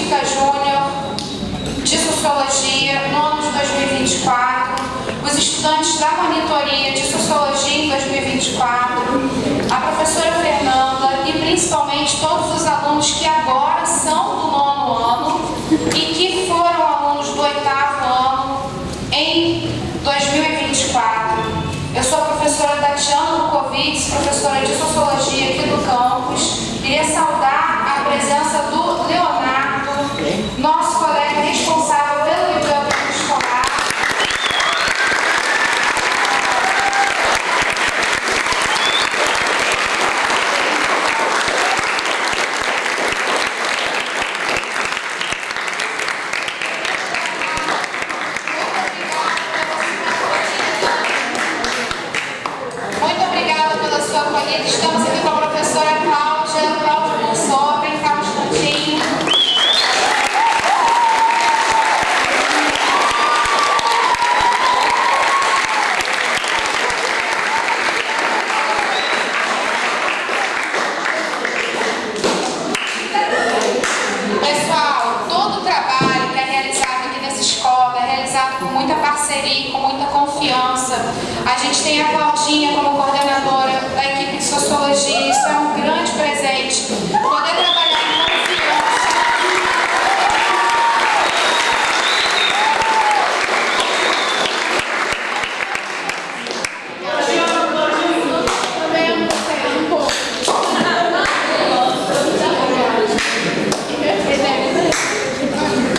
Música Júnior de Sociologia no ano de 2024, os estudantes da monitoria de Sociologia em 2024, a professora Fernanda e principalmente todos os alunos que agora são do 9º ano e que foram alunos do 8º ano em 2024. Eu sou a professora Tatiana Lukovitz, professora de Sociologia aqui do campus. Queria saudar a presença do Leonardo, nosso colega responsável pelo biblioteca escolar. Muito obrigada pela sua acolhida. Estamos aqui com a professora Cláudia Monson. Vem cá um instantinho. Pessoal, todo o trabalho que é realizado aqui nessa escola é realizado com muita parceria, com muita confiança. A gente tem a Claudinha como coordenadora da equipe de Sociologia. Isso é um grande presente. Poder trabalhar em confiança.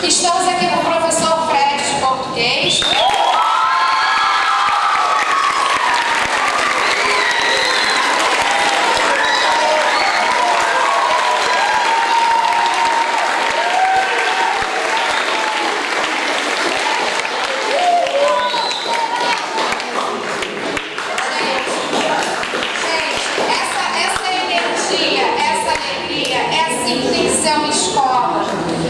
Estamos aqui com o professor Fred de português. Essa energia, essa alegria, essa intenção escola.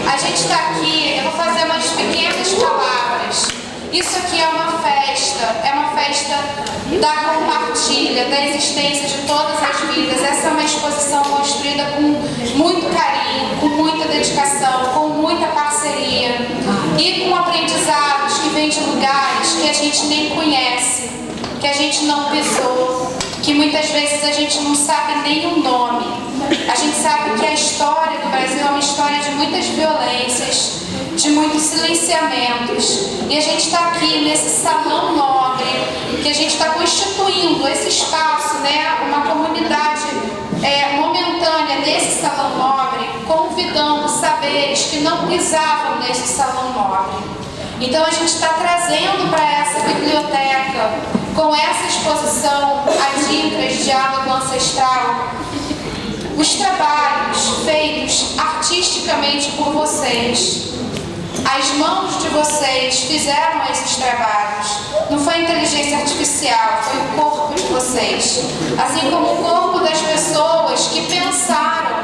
A gente está aqui, eu vou fazer umas pequenas palavras. Isso aqui é uma festa da compartilha, da existência de todas as vidas. Essa é uma exposição construída com muito carinho, com muita dedicação, com muita parceria e com aprendizados que vêm de lugares que a gente nem conhece, que a gente não pisou, que muitas vezes a gente não sabe nem o nome. A gente sabe que a história do Brasil é uma história de muitas violências, de muitos silenciamentos. E a gente está aqui nesse salão nobre, que a gente está constituindo esse espaço, né, uma comunidade momentânea nesse salão nobre, convidando saberes que não pisavam nesse salão nobre. Então a gente está trazendo para essa biblioteca, com essa exposição, Adinkras, Diálogo Ancestral, os trabalhos feitos artisticamente por vocês. As mãos de vocês fizeram esses trabalhos. Não foi inteligência artificial, foi o corpo de vocês. Assim como o corpo das pessoas que pensaram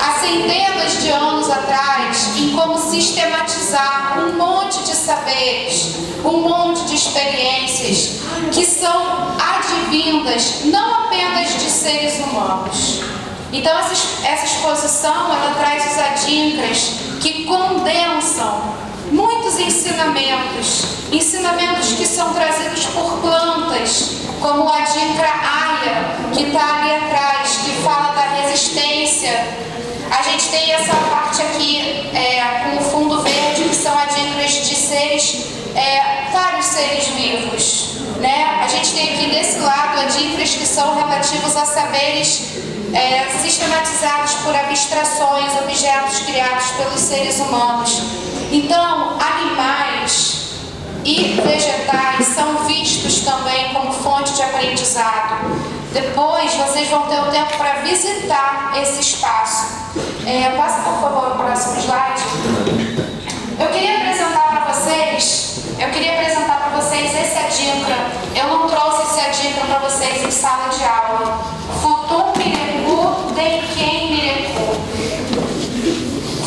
há centenas de anos atrás em como sistematizar um monte de saberes, um monte de experiências que são advindas não apenas de seres humanos. Então essa exposição ela traz os Adinkras que condensam muitos ensinamentos que são trazidos por plantas, como o Adinkra Aya, que está ali atrás, que fala da resistência. A gente tem essa parte aqui com o fundo verde, que são Adinkras de seres, vários seres vivos, né? A gente tem aqui desse lado Adinkras que são relativos a saberes sistematizados por abstrações, objetos criados pelos seres humanos. Então, animais e vegetais são vistos também como fonte de aprendizado. Depois, vocês vão ter o tempo para visitar esse espaço. Passa, por favor, o próximo slide. Eu queria apresentar para vocês esse Adinkra. Eu não trouxe esse Adinkra para vocês em sala de aula. Futum Mireku Denken Mireku.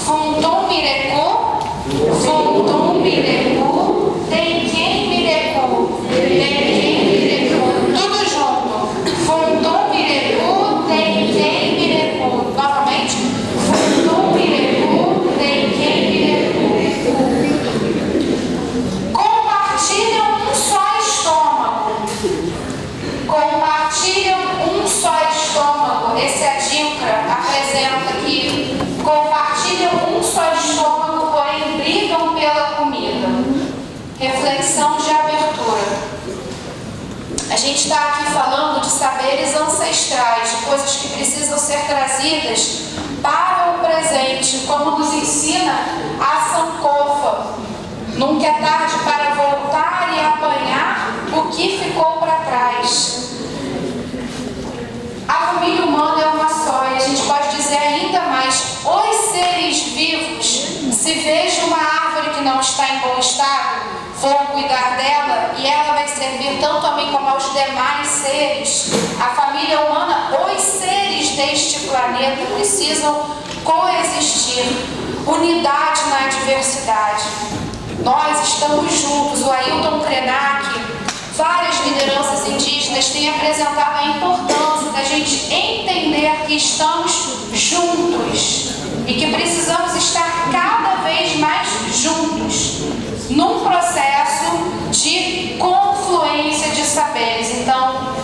Futum Mireku, Futum Mireku Denken Mireku. Denken Mireku. Tudo junto. Futum Mireku Denken Mireku. Novamente. Futum Mireku Compartilham um só estômago, porém brigam pela comida. Reflexão de abertura. A gente está aqui falando de saberes ancestrais, de coisas que precisam ser trazidas para o presente, como nos ensina a Sankofa. Nunca é tarde para voltar e apanhar o que ficou para trás. A família humana é uma só, e a gente pode dizer ainda mais: os seres vivos, se veja uma árvore que não está em bom estado, vou cuidar dela e ela vai servir tanto a mim como aos demais seres. A família humana, os seres deste planeta precisam coexistir. Unidade na diversidade. Nós estamos juntos. O Ailton Krenak, várias lideranças indígenas têm apresentado a importância da gente entender que estamos juntos e que precisamos estar cada vez mais juntos num processo de confluência de saberes. Então,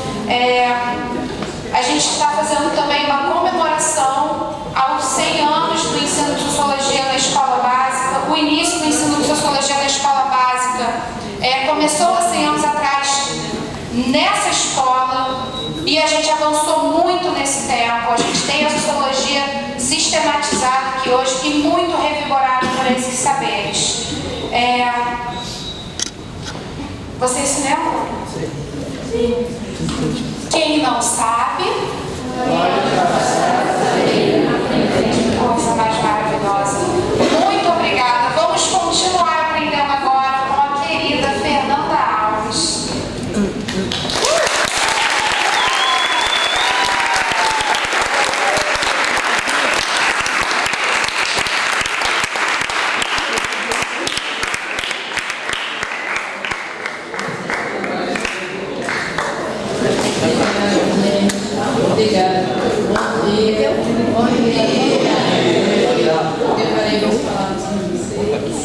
a gente está fazendo também uma comemoração aos 100 anos do ensino de sociologia na escola básica. O início do ensino de sociologia na escola básica começou há 100 anos atrás nessa escola e a gente avançou muito nesse tempo. A gente tem a sociologia sistematizada aqui hoje e muito revigorada por esses saberes. Vocês se lembram? Sim. Quem não sabe, coisa mais maravilhosa. Muito obrigada. Vamos continuar aprendendo agora com a querida Fernanda Alves. Obrigada. Bom dia. Preparei meus palavras para vocês.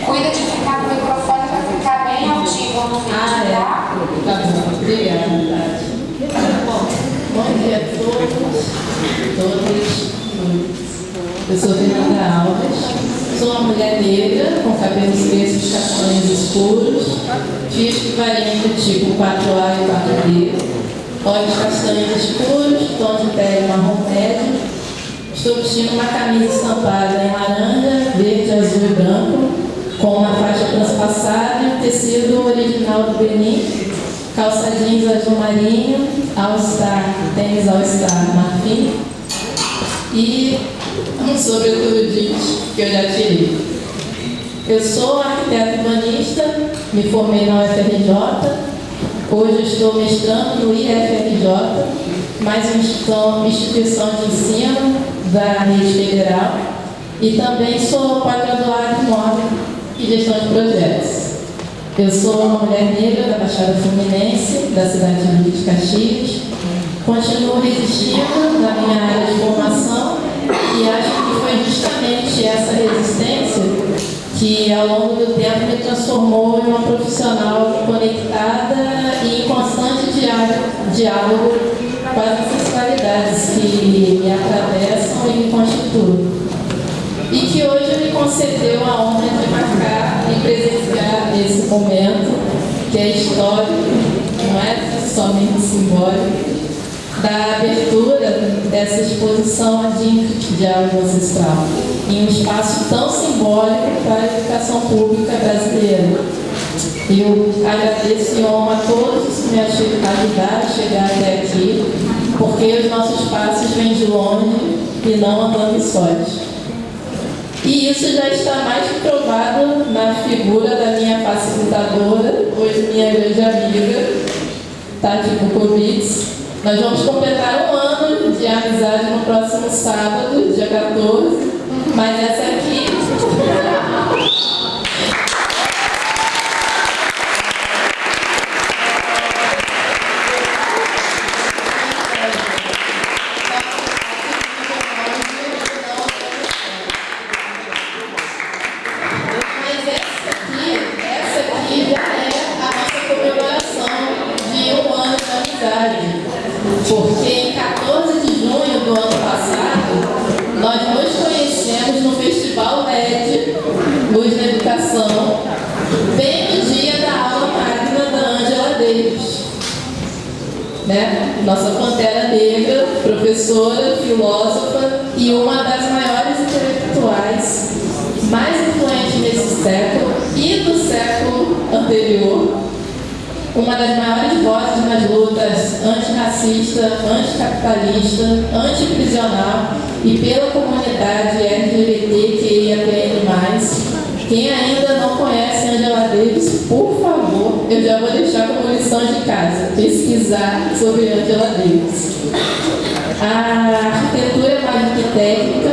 Cuida de ficar no microfone para ficar bem audível no vídeo, tá? Tá bom. Obrigada, Tati. Bom dia a todos. Eu sou Fernanda Alves. Sou uma mulher negra, com cabelos crespos, castanhos escuros, fios variam do tipo 4A e 4B. Olhos castanhos escuros, tom de pele marrom médio. Estou vestindo uma camisa estampada em laranja, verde, azul e branco, com uma faixa transpassada e um tecido original do Benin, calça jeans azul marinho, All-Star, tênis All-Star marfim e um sobretudo jeans que eu já tirei. Eu sou arquiteta urbanista, me formei na UFRJ. Hoje estou mestrando no IFRJ, mais uma instituição de ensino da rede federal, e também sou pós-graduada em moda e gestão de projetos. Eu sou uma mulher negra da Baixada Fluminense, da cidade de Duque de Caxias. Continuo resistindo na minha área de formação e acho que foi justamente essa resistência que ao longo do tempo me transformou em uma profissional conectada e em constante diálogo com as ancestralidades que me atravessam e me constituem. E que hoje me concedeu a honra de marcar e presenciar esse momento, que é histórico, não é somente simbólico, da abertura dessa exposição de diálogo ancestral, em um espaço tão simbólico para a educação pública brasileira. Eu agradeço e honro a todos que me ajudaram a chegar até aqui, porque os nossos passos vêm de longe e não andando sós. E isso já está mais que provado na figura da minha facilitadora, hoje minha grande amiga, Tati Bukovitz. Nós vamos completar 1 ano de amizade no próximo sábado, dia 14, mas essa aqui... Porque em 14 de junho do ano passado, nós nos conhecemos né? Nossa pantera negra, professora, filósofa e uma das maiores intelectuais mais influentes nesse século e do século anterior, uma das maiores vozes nas lutas antirracista, anticapitalista, antiprisional e pela comunidade LGBTQIAPN+. Quem ainda não conhece Angela Davis, por favor, eu já vou deixar como lição de casa, pesquisar sobre Angela Davis. A arquitetura mais do que técnica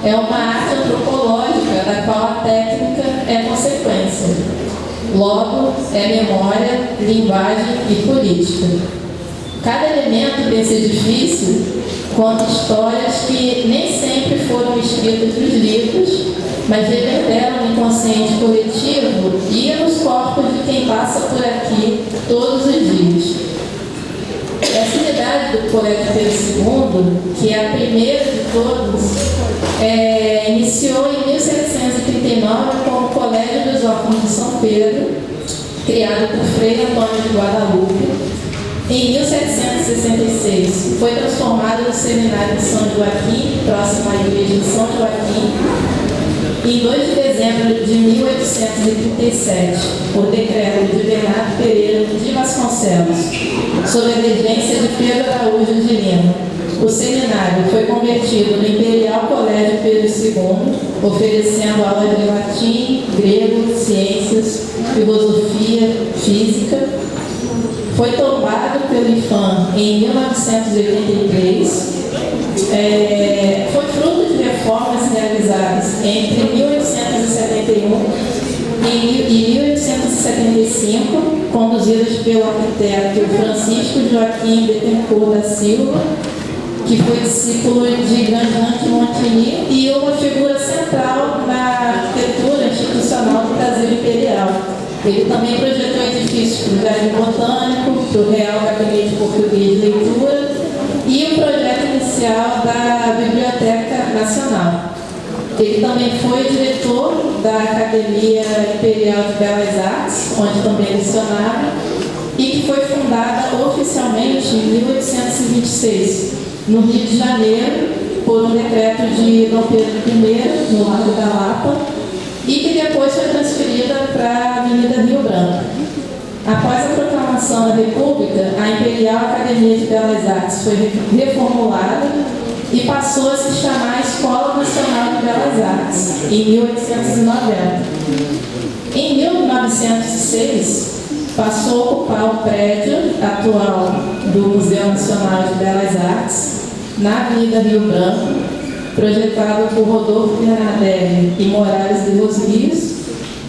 é uma arte antropológica da qual a técnica é consequência. Logo, é memória, linguagem e política. Cada elemento desse edifício conta histórias que nem sempre foram escritas nos livros, mas reverberam no inconsciente coletivo e nos corpos de quem passa por aqui todos os dias. Essa unidade do Colégio Pedro II, que é a primeira de todos, iniciou em 1739 como Colégio dos Órfãos de São Pedro, criado por Frei Antônio de Guadalupe. Em 1766, foi transformado no Seminário de São Joaquim, próximo à igreja de São Joaquim, em 2 de dezembro de 1837, por decreto de Bernardo Pereira de Vasconcelos, sob a regência de Pedro Araújo de Lima. O seminário foi convertido no Imperial Colégio Pedro II, oferecendo aulas de latim, grego, ciências, filosofia, física. Foi tombado pelo IFAM em 1983. Foi fruto de reformas realizadas entre 1871 e 1875, conduzidas pelo arquiteto Francisco Joaquim Bettencourt da Silva, que foi discípulo de Grandin de Montigny e uma figura central na arquitetura institucional do Brasil Imperial. Ele também projetou edifícios para o Jardim Botânico, para o Real Gabinete Português de Leitura e o projeto inicial da Biblioteca Nacional. Ele também foi diretor da Academia Imperial de Belas Artes, onde também lecionava, e que foi fundada oficialmente em 1826, no Rio de Janeiro, por um decreto de Dom Pedro I, no Largo da Lapa, e que depois foi transferida para a Avenida Rio Branco. Após a proclamação da República, a Imperial Academia de Belas Artes foi reformulada e passou a se chamar Escola Nacional de Belas Artes, em 1890. Em 1906, passou a ocupar o prédio atual do Museu Nacional de Belas Artes, na Avenida Rio Branco, projetado por Rodolfo Bernardelli e Moraes de Los Rios,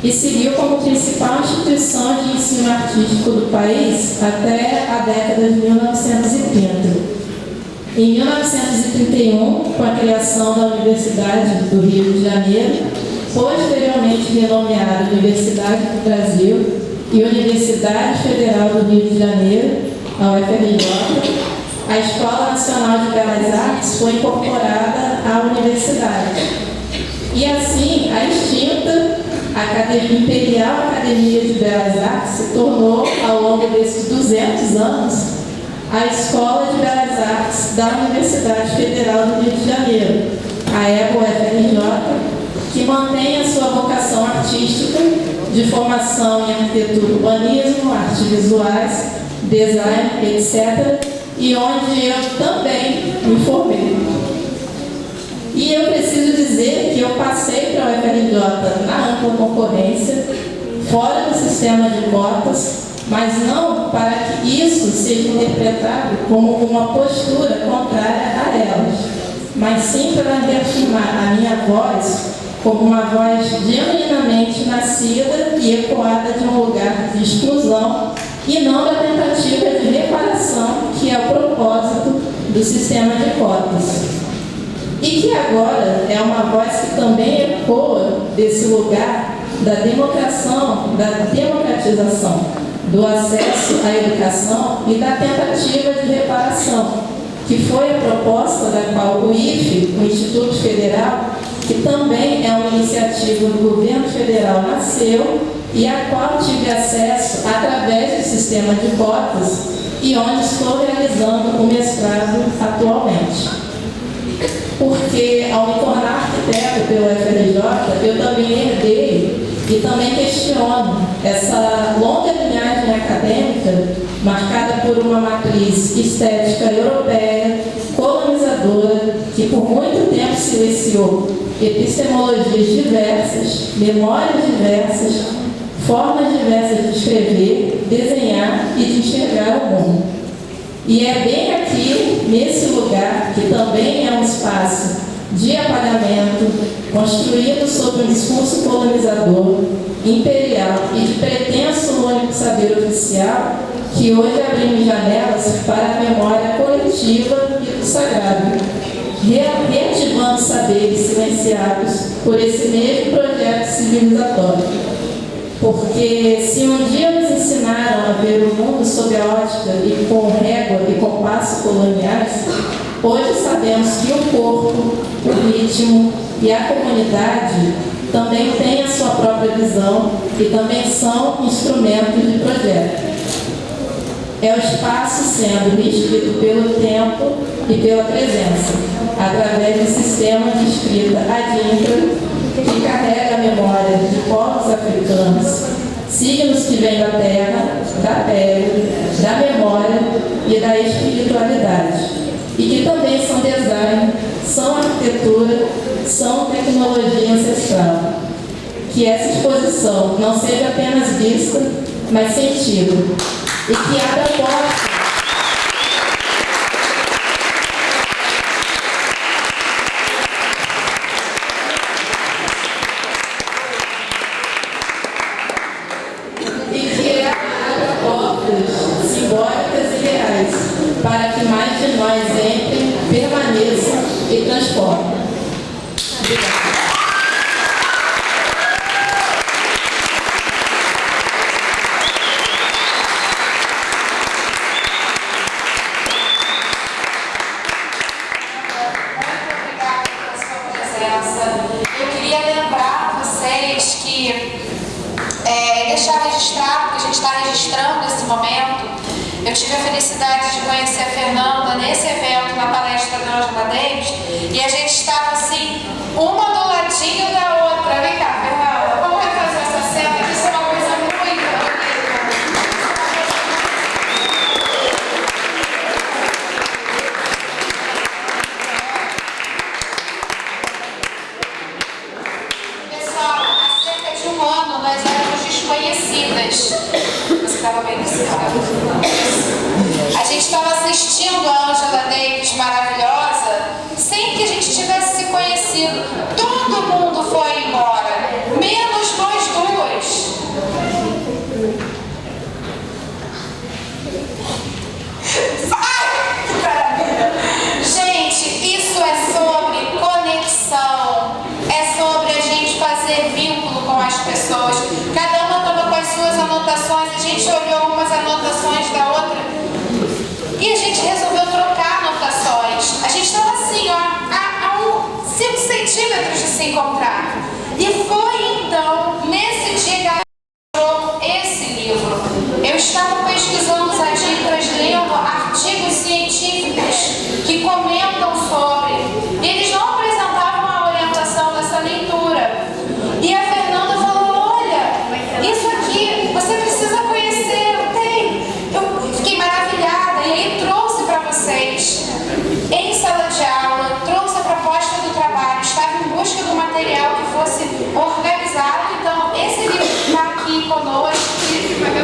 e seguiu como principal instituição de ensino artístico do país até a década de 1930. Em 1931, com a criação da Universidade do Rio de Janeiro, posteriormente renomeada Universidade do Brasil e Universidade Federal do Rio de Janeiro, a UFRJ, a Escola Nacional de Belas Artes foi incorporada à universidade. E assim, a extinta Imperial Academia de Belas Artes se tornou, ao longo desses 200 anos, a Escola de Belas Artes da Universidade Federal do Rio de Janeiro, a EBO-UFRJ, que mantém a sua vocação artística de formação em arquitetura, urbanismo, artes visuais, design, etc., e onde eu também me formei. E eu preciso dizer que eu passei para a UFRJ na ampla concorrência, fora do sistema de cotas, mas não para que isso seja interpretado como uma postura contrária a elas, mas sim para reafirmar a minha voz como uma voz genuinamente nascida e ecoada de um lugar de exclusão e não da tentativa de reparação, que é o propósito do sistema de cotas. E que agora é uma voz que também ecoa desse lugar da democratização, do acesso à educação e da tentativa de reparação, que foi a proposta da qual o IFE, o Instituto Federal, que também é uma iniciativa do governo federal, nasceu, e a qual tive acesso através do sistema de cotas, e onde estou realizando o mestrado atualmente. Porque, ao me tornar arquiteto pelo FRJ, eu também herdei e também questiono essa longa linhagem acadêmica marcada por uma matriz estética europeia, colonizadora, que por muito tempo silenciou epistemologias diversas, memórias diversas, formas diversas de escrever, desenhar e de enxergar o mundo. E é bem aqui, nesse lugar, que também é um espaço de apagamento, construído sob um discurso colonizador, imperial e de pretenso único saber oficial, que hoje abrimos janelas para a memória coletiva e do sagrado, reativando saberes silenciados por esse mesmo projeto civilizatório. Porque se um dia nos ensinaram a ver o mundo sob a ótica e com régua e compasso coloniais, hoje sabemos que o corpo, o ritmo e a comunidade também têm a sua própria visão e também são instrumentos de projeto. É o espaço sendo regido pelo tempo e pela presença, através do sistema de escrita adíncra, que carrega a memória de povos africanos, signos que vêm da terra, da pele, da memória e da espiritualidade, e que também são design, são arquitetura, são tecnologia ancestral. Que essa exposição não seja apenas vista, mas sentida, e que abra portas simbólicas e reais, para que mais de nós entrem, permaneçam e transformem. Obrigada. Deixar registrado, porque a gente está registrando esse momento. Eu tive a felicidade de conhecer a Fernanda nesse evento, na palestra da Angela Davis, e a gente estava assim, uma do ladinho da outra. Vem cá, Fernanda, vamos refazer essa cena, que isso é uma coisa muito bonita. Pessoal, há cerca de um ano nós éramos desconhecidas. Você estava bem nesse A gente estava assistindo a Angela Davis maravilhosa, sem que a gente tivesse se conhecido. Todo mundo foi embora, menos nós duas. Ai, que maravilha! Gente, isso é sobre conexão, é sobre a gente fazer vínculo com as pessoas. Cada uma estava com as suas anotações, a gente olhou umas anotações da outra e a gente resolveu trocar anotações. A gente estava assim, ó, a uns 5 centímetros de se encontrar. E foi então, nesse dia, que ela encontrou esse livro. Eu estava pesquisando as dicas, lendo artigos científicos que comentam sobre. E eles não apresentavam a orientação dessa leitura. E a Fernanda falou, olha, isso aqui você precisa conhecer. Eu fiquei maravilhada e aí trouxe para vocês, em sala de aula, trouxe a proposta do trabalho, estava em busca do material que fosse organizado. Então, esse livro que está aqui conosco, que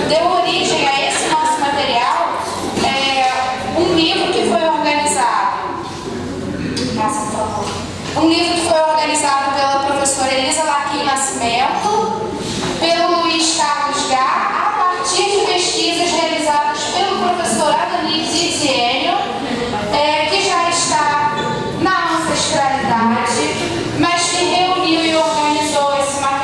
deu origem a esse nosso material, é um livro que foi organizado. Nossa, por favor. Um livro que foi organizado pela professora Elisa Larquim Nascimento, pelo Luiz Carlos Gá, a partir de pesquisas realizadas pelo professor Adonis Izienio, que já está na ancestralidade, mas que reuniu e organizou esse material.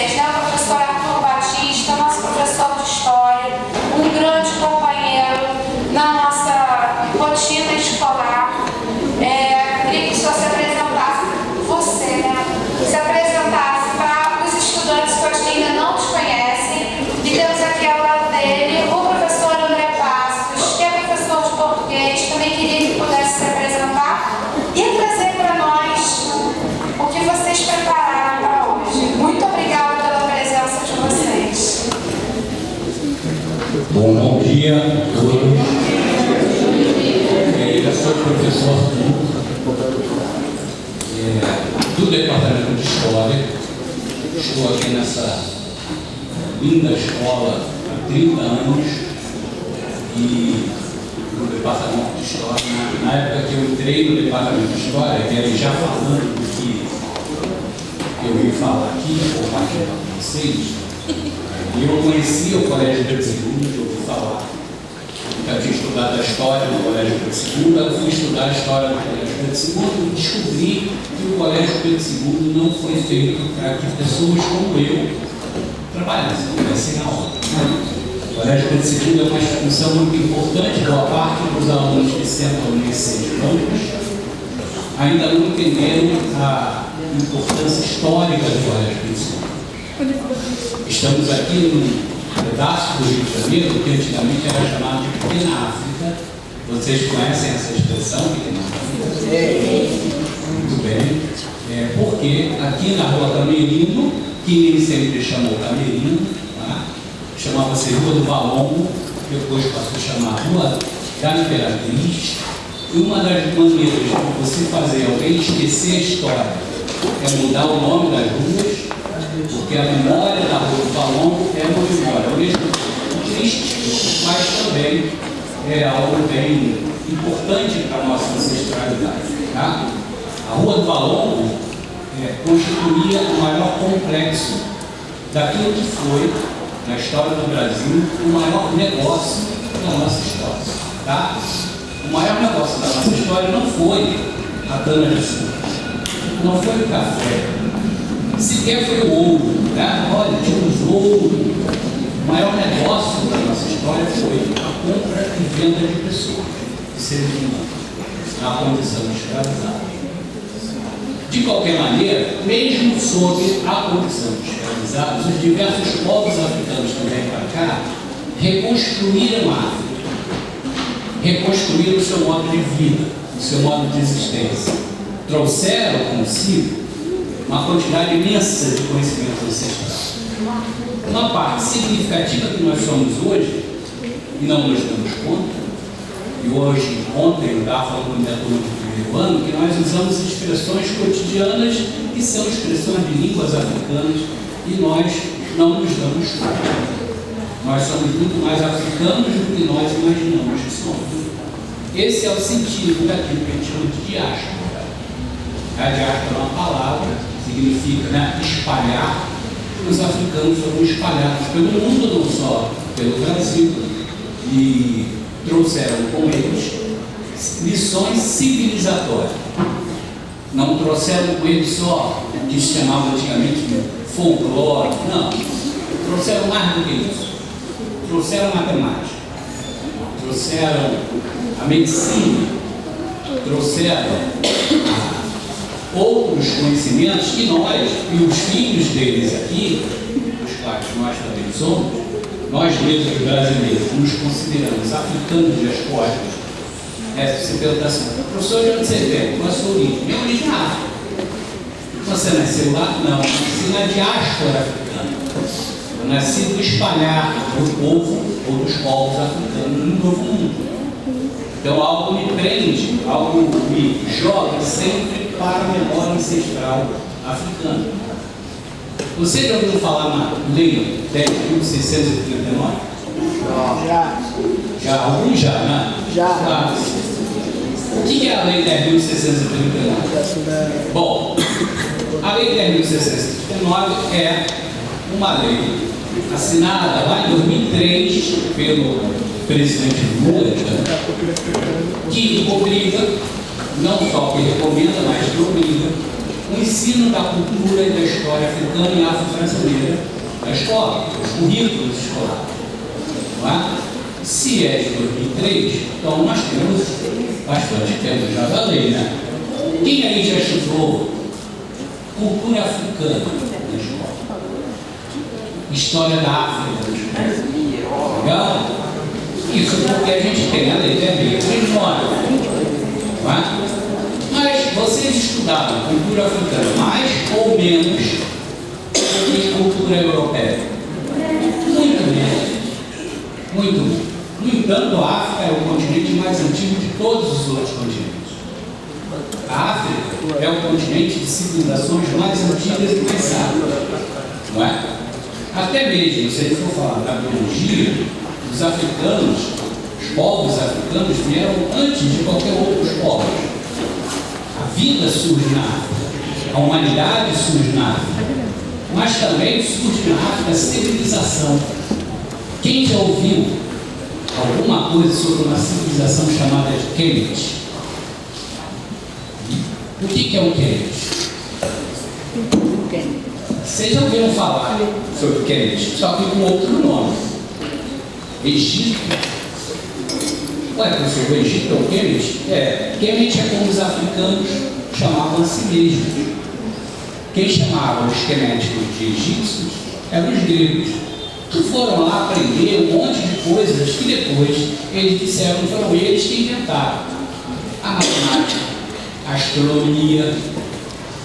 vocês, né? O professor Arthur Batista, nosso professor de História, um grande companheiro na nossa rotina escolar. Queria que o senhor se apresentasse, você, né? Se apresentasse para os estudantes que hoje ainda não te conhecem. E temos aqui ao lado dele o professor André Passos, que é professor de português. Também queria que pudesse se apresentar e trazer para nós o que vocês prepararam para hoje. Muito obrigada pela presença de vocês. Bom dia a todos. Eu sou o professor do Departamento de História. Estou aqui nessa linda escola há 30 anos e no Departamento de História. Na época que eu entrei no Departamento de História, ele já falando do que eu ia falar aqui, compartilhar com vocês, e eu conhecia o Colégio Pedro II, eu ouvi falar. Eu tinha estudado a história no Colégio Pedro II, eu fui estudar a história no Colégio Pedro II e descobri que o Colégio Pedro II não foi feito para que pessoas como eu trabalhassem, tivessem na aula. O Colégio Pedro II é uma instituição muito importante, boa parte dos alunos que sentam nesses bancos ainda não entenderam a importância histórica do Colégio Pedro II. Estamos aqui num pedaço do Rio de Janeiro, que antigamente era chamado de Pequena África. Vocês conhecem essa expressão, Pequena África? Muito bem. Porque aqui na Rua Camerino, que nem sempre chamou Camerino, tá? Chamava-se Rua do Valongo, depois passou a chamar Rua da Imperatriz. E uma das maneiras de você fazer alguém esquecer a história é mudar o nome das ruas, porque a memória da Rua do Valongo é uma memória, ao mesmo tempo triste, mas também é algo bem importante para a nossa ancestralidade. Tá? A Rua do Valongo constituía o maior complexo daquilo que foi, na história do Brasil, o maior negócio da nossa história. Tá? O maior negócio da nossa história não foi a cana-de-açúcar, não foi o café, sequer foi o ouro, né? Olha, tínhamos ouro. O maior negócio da nossa história foi a compra e venda de pessoas, de seres humanos, na condição de escravizado. De qualquer maneira, mesmo sob a condição de escravizados, os diversos povos africanos que vêm para cá reconstruíram a África, reconstruíram o seu modo de vida, o seu modo de existência. Trouxeram consigo uma quantidade imensa de conhecimento ancestral. Uma parte significativa que nós somos hoje, e não nos damos conta, e hoje, ontem, eu estava falando com o diretor do primeiro ano, que nós usamos expressões cotidianas que são expressões de línguas africanas e nós não nos damos conta. Nós somos muito mais africanos do que nós imaginamos que somos. Esse é o sentido daquilo que a gente chama de diáspora. A diáspora é uma palavra, significa, né, espalhar. Os africanos foram espalhados pelo mundo, não só pelo Brasil, e trouxeram com eles lições civilizatórias. Não trouxeram com eles só o que se chamava antigamente de folclore, não. Trouxeram mais do que isso. Trouxeram matemática, trouxeram a medicina, trouxeram outros conhecimentos que nós e os filhos deles aqui, os quais nós também somos, nós mesmos brasileiros nos consideramos africanos diaspóricos. Você pergunta assim, professor, de onde você vem? Qual a sua origem? Minha origem é África. Você nasceu lá? Não, nasci na diáspora africana. Eu nasci do espalhar do povo ou dos povos africanos no novo mundo. Então algo me prende, algo me joga sempre para a memória ancestral africana. Você já ouviu falar na lei 10.639? Já. Alguns já, né? Já. Tá. O que é a lei 10.639? Bom, a lei 10.639 é uma lei assinada lá em 2003 pelo presidente Lula, que obriga, não só que recomenda, mas que obriga o ensino da cultura e da história africana e afro-brasileira na escola, os currículos escolares. Não é? Se é de 2003, então nós temos bastante tempo já da lei, né? Quem aí já estudou cultura africana na escola? História da África na escola? Legal? Isso porque a gente tem a lei da memória. Não é? Mas vocês estudaram cultura africana mais ou menos que cultura europeia? Muito menos. Muito menos. No entanto, a África é o continente mais antigo de todos os outros continentes. A África é o continente de civilizações mais antigas e pensadas. Não é? Até mesmo, se a gente for falar da biologia, os africanos, os povos africanos vieram antes de qualquer outros povos. A vida surge na África, a humanidade surge na África, mas também surge na África a civilização. Quem já ouviu alguma coisa sobre uma civilização chamada de Kemet? O que é o Kemet? Vocês já ouviram falar sobre o Kemet, só que com outro nome. Egito. Ué, professor, o Egito é o Kemet? Kemet é como os africanos chamavam a si mesmos. Quem chamava os queméticos de egípcios eram os gregos, que foram lá aprender um monte de coisas que depois eles disseram que foram eles que inventaram. A matemática, a astronomia,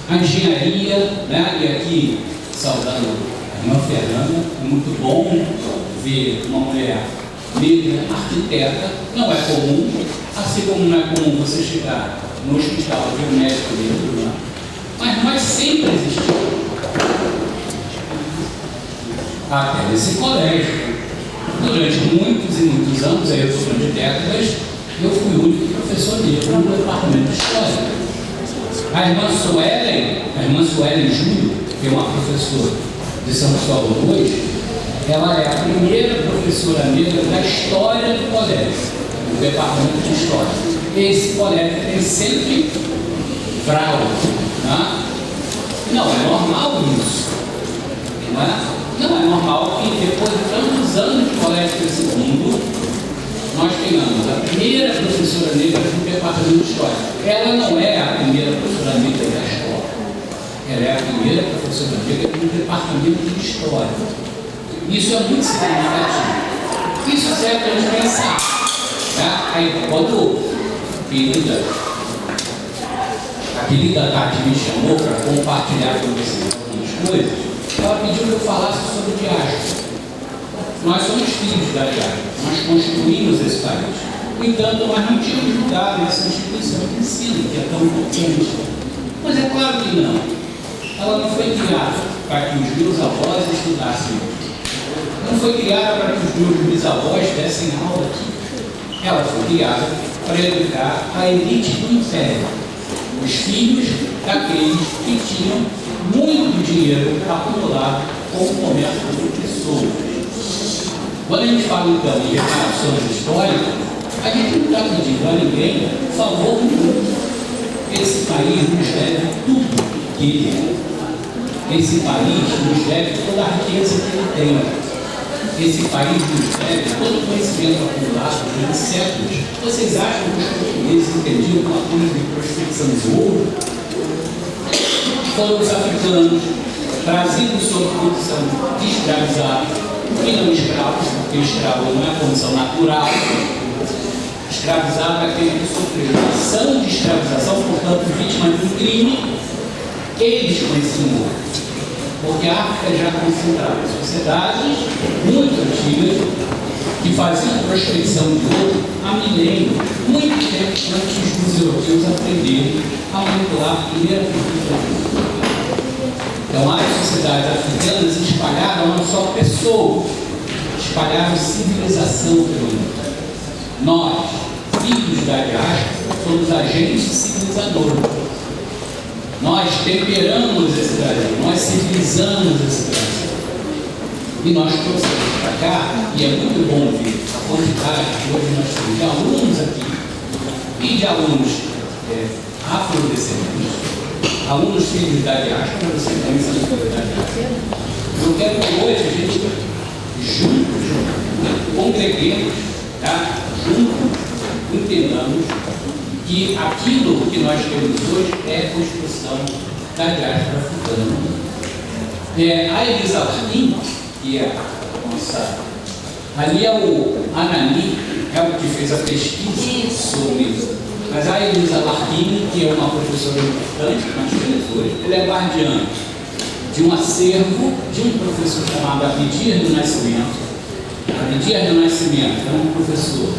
a engenharia, né? E aqui, saudando a irmã Fernanda, é muito bom ver uma mulher negra, arquiteta. Não é comum, assim como não é comum você chegar no hospital e ver um médico negro, né? Mas sempre existiu. Até nesse colégio. Durante muitos e muitos anos, aí eu estou falando de décadas, eu fui o único professor negro no departamento de História. A irmã Suelen Júnior, que é uma professora de São Cristóvão hoje, ela é a primeira professora negra da história do colégio, do departamento de História. Esse colégio tem sempre grau. Né? Não é normal isso. Não é normal que depois de tantos anos de colégio desse mundo, nós tenhamos a primeira professora negra do departamento de História. Ela não é a primeira professora negra da escola. Ela é a primeira professora negra do departamento de História. Isso é muito significativo. Isso serve para a gente pensar. Tá? Aí, quando a querida Tati me chamou para compartilhar com vocês algumas coisas, ela pediu que eu falasse sobre diáspora. Nós somos filhos da diáspora, nós construímos esse país. No entanto, nós não tínhamos mudado essa instituição de ensino, que é tão importante. Mas é claro que não. Ela não foi criada para que os meus avós estudassem. Não foi criada para que os meus bisavós dessem aula aqui. Ela foi criada para educar a elite do império, os filhos daqueles que tinham muito dinheiro acumulado com o comércio de pessoas. Quando a gente fala então em reparações históricas, a gente não está pedindo a ninguém favor nenhum. Esse país nos deve tudo que ele é. Esse país nos deve toda a riqueza que ele tem. Esse país nos deve todo o conhecimento acumulado durante séculos. Vocês acham que os portugueses entendiam uma coisa de prospecção de ouro? Foram os africanos trazidos sob condição de escravizados, e não escravos, porque escravo não é condição natural. Escravizado é aquele que sofreu ação de escravização, portanto, vítima de um crime, eles conheciam ouro. Porque a África já concentrava sociedades muito antigas que faziam prospecção de ouro há milênios, muito tempo antes dos europeus aprenderem a manipular a primeira cultura. Então, as sociedades africanas espalharam não só pessoas, espalharam civilização pelo mundo. Nós, filhos da diáspora, somos agentes civilizadores. Nós temperamos esse Brasil, nós civilizamos esse Brasil. E nós trouxemos para cá, e é muito bom ver a quantidade que hoje nós temos de alunos aqui, e de alunos afrodescendentes, alunos filhos da diáspora, você também são filhos da diáspora. Eu quero que hoje a gente, juntos, congreguemos, tá? Juntos, entendamos que aquilo que nós temos hoje é a construção da diáspora africana. A Elisa Larkin, que é a nossa... Ali é o Anani, é o que fez a pesquisa sobre isso. Mas a Elisa Larkin, que é uma professora importante que nós temos hoje, ela é guardiã de um acervo de um professor chamado Abdias do Nascimento. Abdias do Nascimento é um professor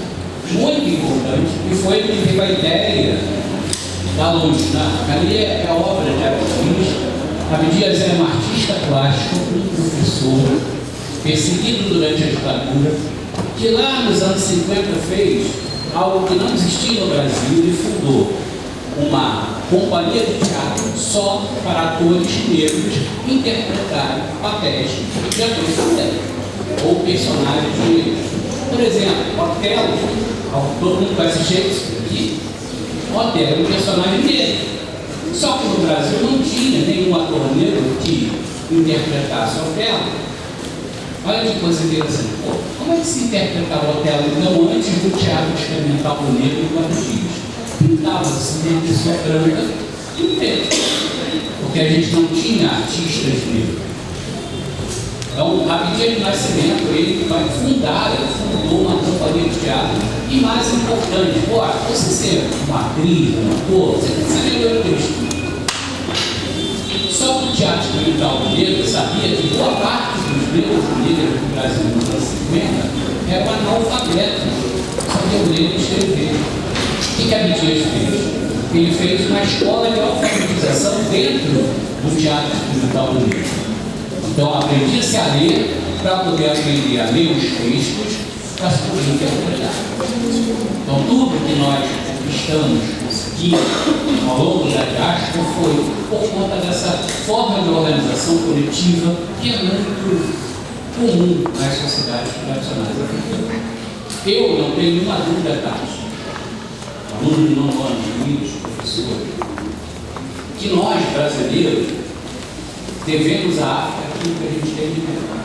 muito importante e foi ele que teve a ideia da luz. Ali é a obra de Abdias. Abdias é um artista plástico, um professor, perseguido durante a ditadura, que lá nos anos 50 fez algo que não existia no Brasil e fundou uma companhia de teatro só para atores negros interpretarem papéis de atores também, ou personagens negros. Por exemplo, Otelo, todo mundo conhece Shakespeare aqui. Otelo é um personagem negro. Só que no Brasil não tinha nenhum ator negro que interpretasse Otelo. Olha que coisa interessante. Como é que se interpretava Otelo então antes do teatro experimental do negro e quadrilhas? Pintava-se uma pessoa branca e um preto, porque a gente não tinha artistas negros. Então, Abdias do Nascimento, ele vai fundar, ele fundou uma companhia de teatro. E mais importante, você ser uma atriz, um ator, você tem que saber ler o texto. Só que o teatro experimental do negro sabia que boa parte dos negros do Brasil nos anos 50 eram analfabetos, sabiam ler e escrever. O que Abdias fez? Ele fez uma escola de alfabetização dentro do teatro experimental do negro. Então, aprendia-se a ler para poder aprender a ler os textos para se poder interpretar. Então, tudo que nós estamos conseguindo ao longo da diáspora foi por conta dessa forma de organização coletiva que é muito comum nas sociedades tradicionais africanas. Eu não tenho nenhuma dúvida, Carlos, alunos de nono ano, amigos, professores, que nós, brasileiros, devemos à África aquilo que a gente tem de melhor.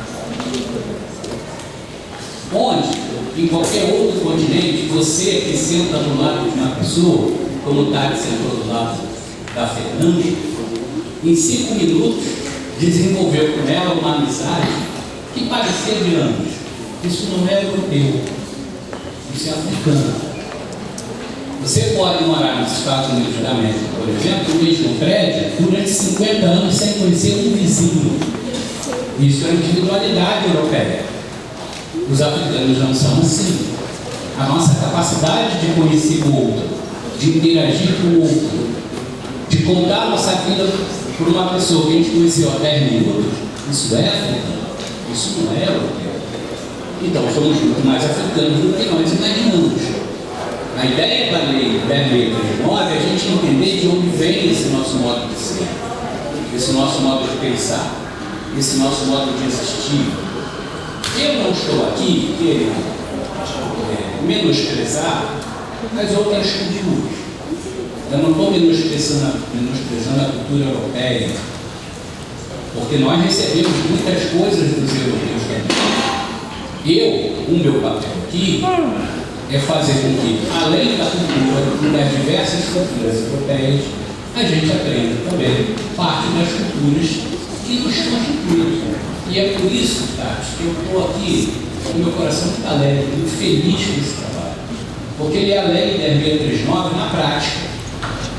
Onde, em qualquer outro continente, você que senta do lado de uma pessoa, como o Tati sentou do lado da Fernanda, em 5 minutos desenvolveu com ela uma amizade que parecia de anos. Isso não é europeu, isso é africano. Você pode morar nos Estados Unidos da América, por exemplo, no mesmo prédio, durante 50 anos sem conhecer um vizinho. Isso é individualidade europeia. Os africanos não são assim. A nossa capacidade de conhecer o outro, de interagir com o outro, de contar a nossa vida por uma pessoa que a gente conheceu há 10 minutos, isso é africano, isso não é europeu. Então, somos muito mais africanos do que nós imaginamos. A ideia da lei 10.309 é a gente entender de onde vem esse nosso modo de ser, esse nosso modo de pensar, esse nosso modo de existir. Eu não estou aqui querendo menosprezar as outras culturas. Eu não estou menosprezando a cultura europeia, porque nós recebemos muitas coisas dos europeus também. O meu papel aqui é fazer com que, além da cultura das diversas culturas europeias, a gente aprenda também parte das culturas que nos constituem. E é por isso, Tati, que eu estou aqui com o meu coração muito alegre, muito feliz com esse trabalho. Porque ele é a lei 10.309 na prática.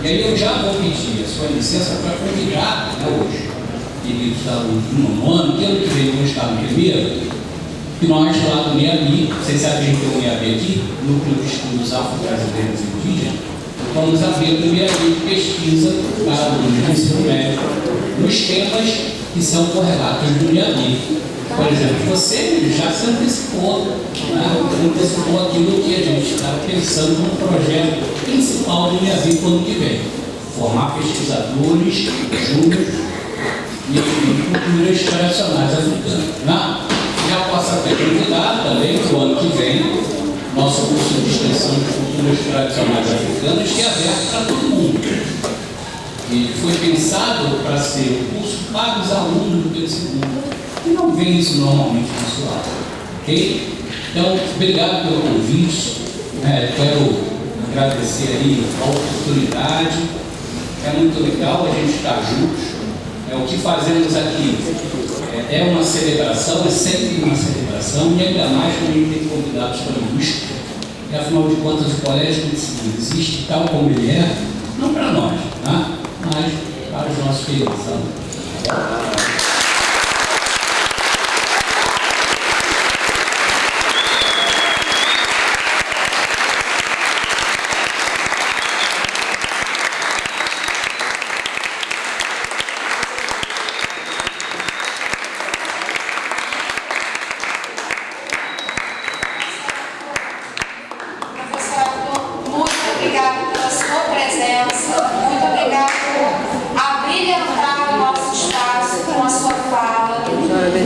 E aí eu já vou pedir a sua licença para convidar, hoje, queridos alunos do nono ano, que ano que vem vão estar no primeiro, que nós lá do NEABI, vocês sabem que o NEABI aqui, Núcleo de Estudos Afro-Brasileiros e Indígenas, vamos abrir a primeira linha de pesquisa para alunos do ensino médio nos temas que são correlatos do NEABI. Por exemplo, você já se antecipou, antecipou aquilo que a gente está pensando no projeto principal do NEABI para o ano que vem. Formar pesquisadores juntos e culturas tradicionais africanas. Já posso até convidar também para o ano que vem nosso curso de extensão de culturas tradicionais africanas, que é aberto para todo mundo. E foi foi pensado para ser um curso para os alunos do Pedro II. E não vem isso normalmente na sua aula, ok? Então, obrigado pelo convite. Quero agradecer aí a oportunidade. É muito legal a gente estar juntos. O que fazemos aqui é uma celebração, é sempre uma celebração, e ainda mais quando a gente tem convidados para a indústria. E afinal de contas, o colégio existe tal como ele é, não para nós, tá? Mas para os nossos queridos alunos.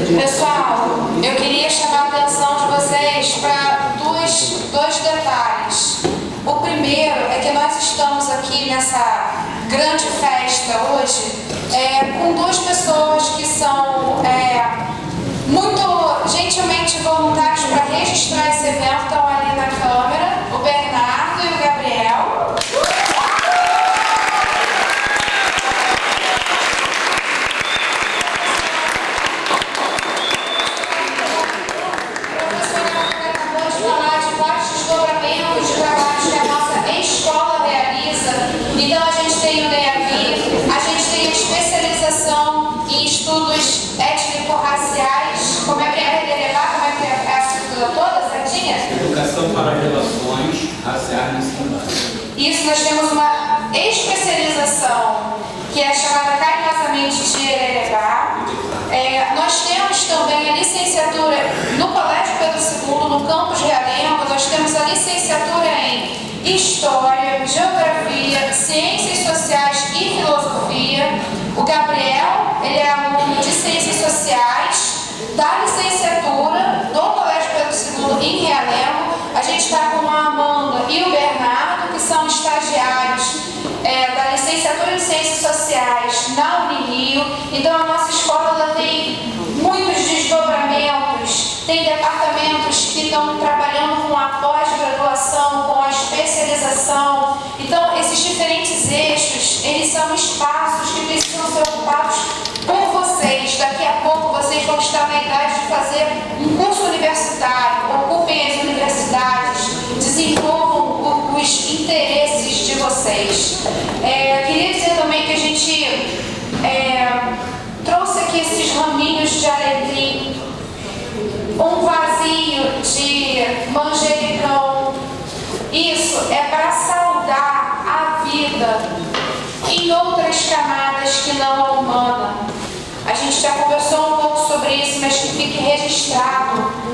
Pessoal, eu queria chamar a atenção de vocês para dois detalhes. O primeiro é que nós estamos aqui nessa grande festa hoje com duas pessoas que são muito gentilmente voluntários para registrar esse evento. Estão ali na câmera, o Bernardo e o Gabriel. Então a gente tem o DEAVI, a gente tem a especialização em estudos étnico-raciais. Como é que é relevar? Como é que é a estrutura toda, certinha? Educação para relações raciais e sexuais. Isso, nós temos uma especialização que é chamada carinhosamente de relevar. Nós temos também a licenciatura no Colégio Pedro II, no campus Realengo. Nós temos a licenciatura em História, Geografia, Ciências Sociais e Filosofia. O Gabriel, ele é aluno de Ciências Sociais da licenciatura do Colégio Pedro II em Realengo. A gente está com a Amanda e o Bernardo, que são estagiários da licenciatura em Ciências Sociais na Unirio. Então a nossa escola ela tem muitos desdobramentos, tem departamentos que estão trabalhando com a pós-graduação, com a especialização. Então esses diferentes eixos, eles são espaços que precisam ser ocupados por vocês. Daqui a pouco vocês vão estar na idade de fazer um curso universitário, ocupem as universidades, desenvolvam os interesses de vocês. Queria dizer também que a gente trouxe aqui esses raminhos de alecrim, um vasinho de manjericão. Isso é para saudar a vida em outras camadas que não a humana. A gente já conversou um pouco sobre isso, mas que fique registrado.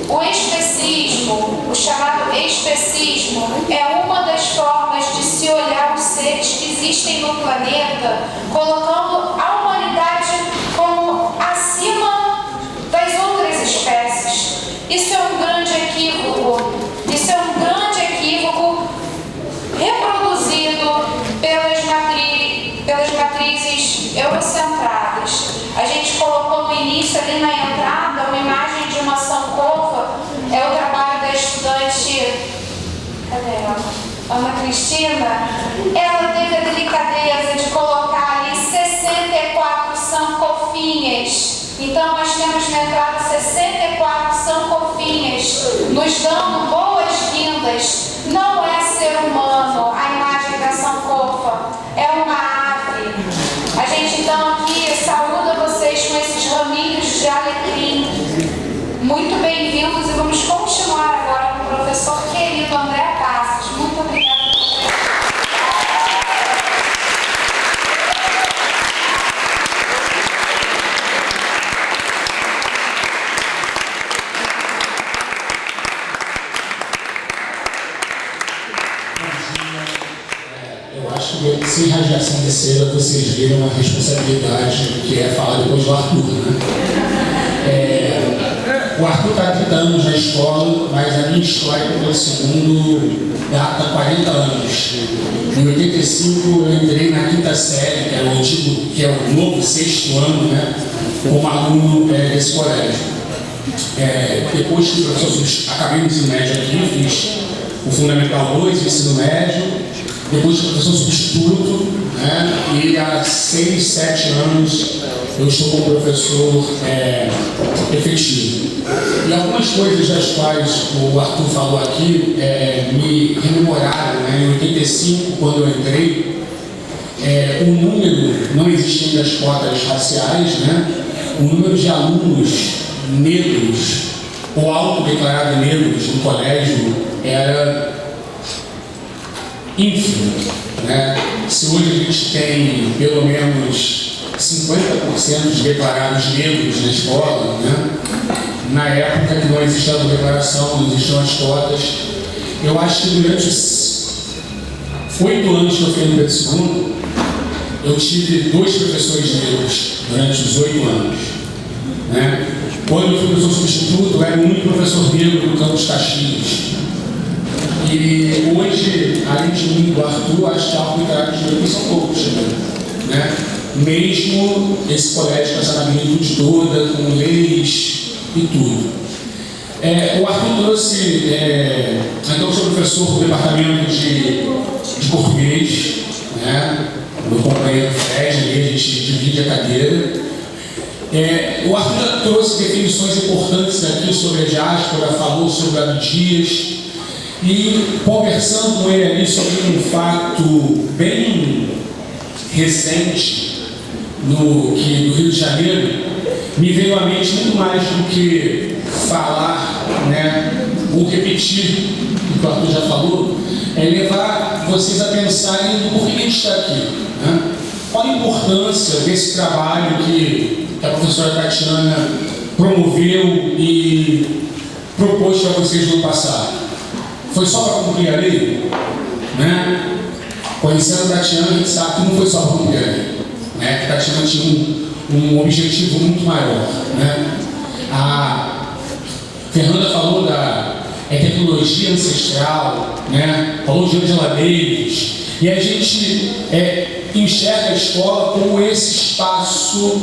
O especismo, o chamado especismo, é uma das formas de se olhar os seres que existem no planeta, colocando a humanidade como acima das outras espécies. Isso é um grande equívoco. Isso é um grande equívoco reproduzido pelas matrizes eurocentradas. A gente colocou no início, ali na entrada, uma imagem de uma sankofa. É o trabalho da estudante, cadê ela? Ana Cristina. Ela teve a delicadeza de colocar ali 64 sankofinhas. Então nós temos na entrada 64 sankofinhas, nos dando boas-vindas. Não é ser humano a imagem da sankofa, é uma ave. A gente então aqui saúda vocês com esses raminhos de alecrim. Muito bem-vindos e vamos continuar agora com o professor querido André Passos. Muito obrigada. Sem radiação terceira, vocês viram a responsabilidade que é falar depois do Arthur, né? O Arthur está há 30 anos na escola, mas a minha história com o segundo data 40 anos. Em 85 eu entrei na quinta série, que é o novo 6º ano, né, como aluno desse colégio. Depois que acabei o ensino médio aqui, fiz o Fundamental 2, o ensino médio, depois de professor substituto, né, e há 6, 7 anos eu estou como professor efetivo. E algumas coisas das quais o Arthur falou aqui me rememoraram, né, em 85, quando eu entrei, o número, não existiam ainda as cotas raciais, né, o número de alunos negros ou autodeclarados negros no colégio era ínfimo, né? Se hoje a gente tem pelo menos 50% de declarados negros na escola, né? Na época que não existia a declaração, não existiam as cotas, eu acho que durante os 8 anos que eu fiquei no Pedro II, eu tive 2 professores negros durante os 8 anos, né? Quando eu fui professor substituto, eu era o único professor negro do Campus Caxias. E hoje, além de mim e do Arthur, acho que há um caráter de negro, são poucos, né? Mesmo esse colégio com essa magnitude toda, com leis e tudo. O Arthur trouxe, então eu sou professor do departamento de português, né? Meu companheiro Fred, a gente divide a cadeira. O Arthur trouxe definições importantes aqui sobre a diáspora, falou sobre Abdias, e conversando com ele ali sobre um fato bem recente do Rio de Janeiro, me veio à mente muito mais do que falar, né, ou repetir o que o Arthur já falou, levar vocês a pensarem no porquê que a gente está aqui, né? Qual a importância desse trabalho que a professora Tatiana promoveu e propôs para vocês no passado? Foi só para cumprir a lei? Né? Conhecendo a Tatiana, a gente sabe que não foi só para cumprir a lei, né? Que a Tatiana tinha um objetivo muito maior, né? A Fernanda falou da tecnologia ancestral, né? Falou de Angela Davis, e a gente enxerga a escola como esse espaço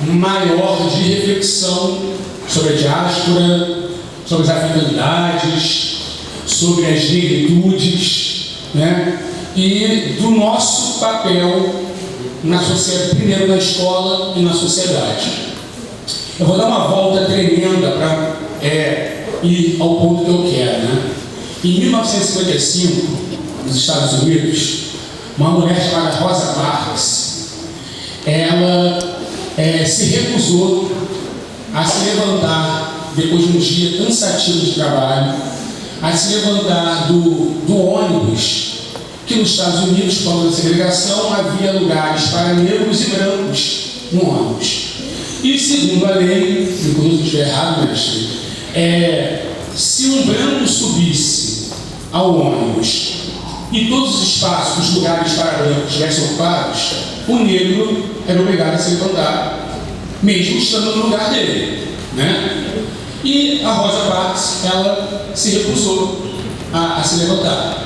maior de reflexão sobre a diáspora, sobre as africanidades, sobre as negritudes, né? E do nosso papel na sociedade, primeiro na escola e na sociedade. Eu vou dar uma volta tremenda para ir ao ponto que eu quero, né? Em 1955, nos Estados Unidos, uma mulher chamada Rosa Parks, ela se recusou a se levantar depois de um dia cansativo de trabalho, a se levantar do ônibus, que nos Estados Unidos, por causa da segregação, havia lugares para negros e brancos no ônibus. E segundo a lei, inclusive se estiver errado, mestre, se um branco subisse ao ônibus e todos os espaços, os lugares para brancos estivessem ocupados, o negro era obrigado a se levantar, mesmo estando no lugar dele, né? E a Rosa Parks, ela se recusou a se levantar.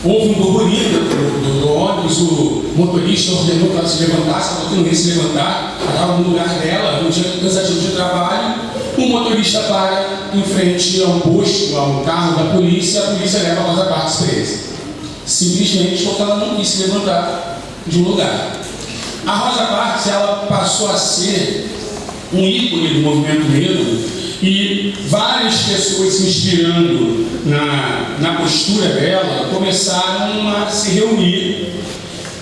Houve um burburinho do ônibus, o motorista ordenou que ela se levantasse, ela não queria se levantar, ela estava no lugar dela, um dia cansativo de trabalho, o motorista para em frente a um posto, a um carro da polícia, a polícia leva a Rosa Parks presa. Simplesmente porque ela não quis se levantar de um lugar. A Rosa Parks, ela passou a ser um ícone do movimento negro, e várias pessoas se inspirando na postura dela começaram a se reunir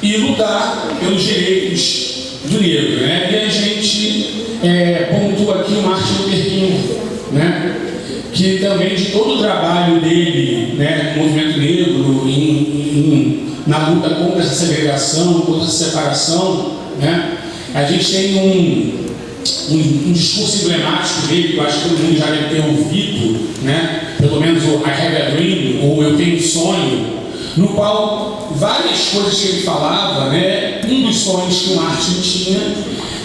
e lutar pelos direitos do negro, né? E a gente pontua aqui o Martin Luther King, né? Que também de todo o trabalho dele, né, no movimento negro, na luta contra essa segregação, contra essa separação, né? A gente tem um discurso emblemático dele, que eu acho que todo mundo já deve ter ouvido, né? Pelo menos o I Have a Dream, ou Eu Tenho um Sonho, no qual várias coisas que ele falava, né? Um dos sonhos que o Martin tinha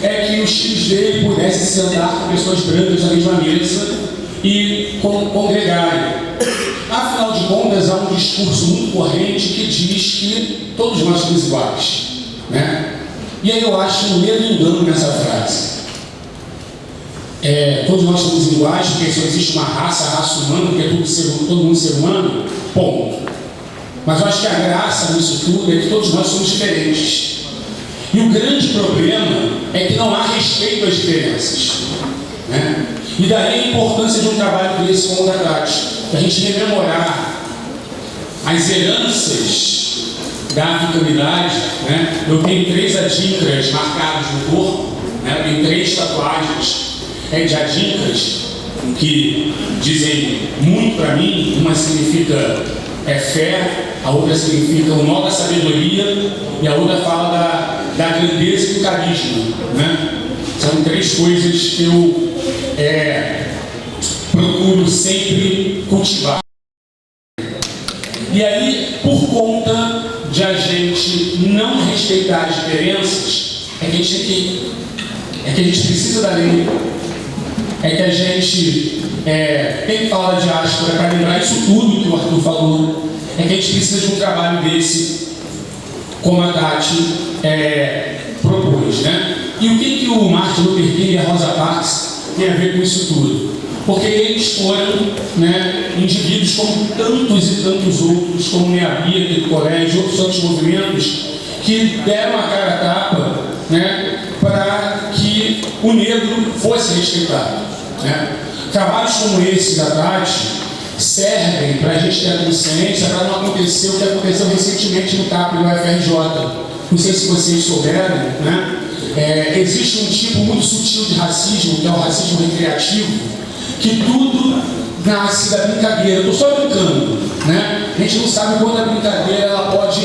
é que os filhos dele pudessem sentar com pessoas brancas na mesma mesa e congregarem. Afinal de contas, há um um discurso muito corrente que diz que todos nós somos iguais, né? E aí eu acho um medo engano nessa frase. Todos nós somos iguais porque só existe uma raça, a raça humana, porque todo mundo é ser humano, ponto. Mas eu acho que a graça nisso tudo é que todos nós somos diferentes. E o grande problema é que não há respeito às diferenças, né? E daí a importância de um trabalho desse como o da Tati, para a gente rememorar as heranças da africanidade, né? Eu tenho 3 adinkras marcados no corpo, né? Eu tenho 3 tatuagens de adinkras que dizem muito para mim. Uma significa fé, a outra significa o nó da sabedoria e a outra fala da grandeza e do carisma, né? São 3 coisas que eu procuro sempre cultivar. E aí, por conta de a gente não respeitar as diferenças, é que a gente precisa da lei, é que a gente tem que falar da diáspora para lembrar isso tudo que o Arthur falou, é que a gente precisa de um trabalho desse, como a Tati propôs, né? E o que o Martin Luther King e a Rosa Parks tem a ver com isso tudo? Porque eles foram, né, indivíduos como tantos e tantos outros, como Meia Bia, do colégio, outros tantos movimentos, que deram a cara a tapa, né, para que o negro fosse respeitado, né? Trabalhos como esse da Tati servem para a gente ter a consciência para não acontecer o que aconteceu recentemente no CAP do UFRJ. Não sei se vocês souberam, né? Existe um tipo muito sutil de racismo, que é o racismo recreativo, que tudo nasce da brincadeira. Eu estou só brincando, né? A gente não sabe quando a brincadeira ela pode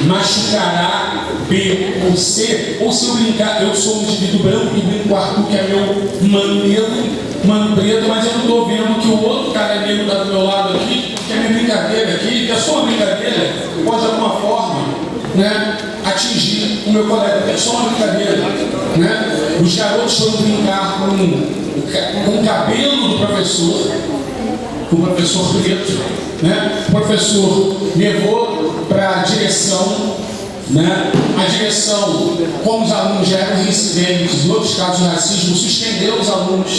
machucar A, B ou C, ou se eu brincar, eu sou um indivíduo branco e brinco com o Arthur, que é meu mano preto, mas eu não estou vendo que o outro cara negro está do meu lado aqui, que é minha brincadeira aqui, que a sua brincadeira pode de alguma forma, né, atingir o meu colega, é só uma brincadeira, né? Os garotos foram brincar com o cabelo do professor, com o professor preto, né? O professor levou para a direção, né? A direção, como os alunos já eram reincidentes, em outros casos de racismo, suspendeu os alunos,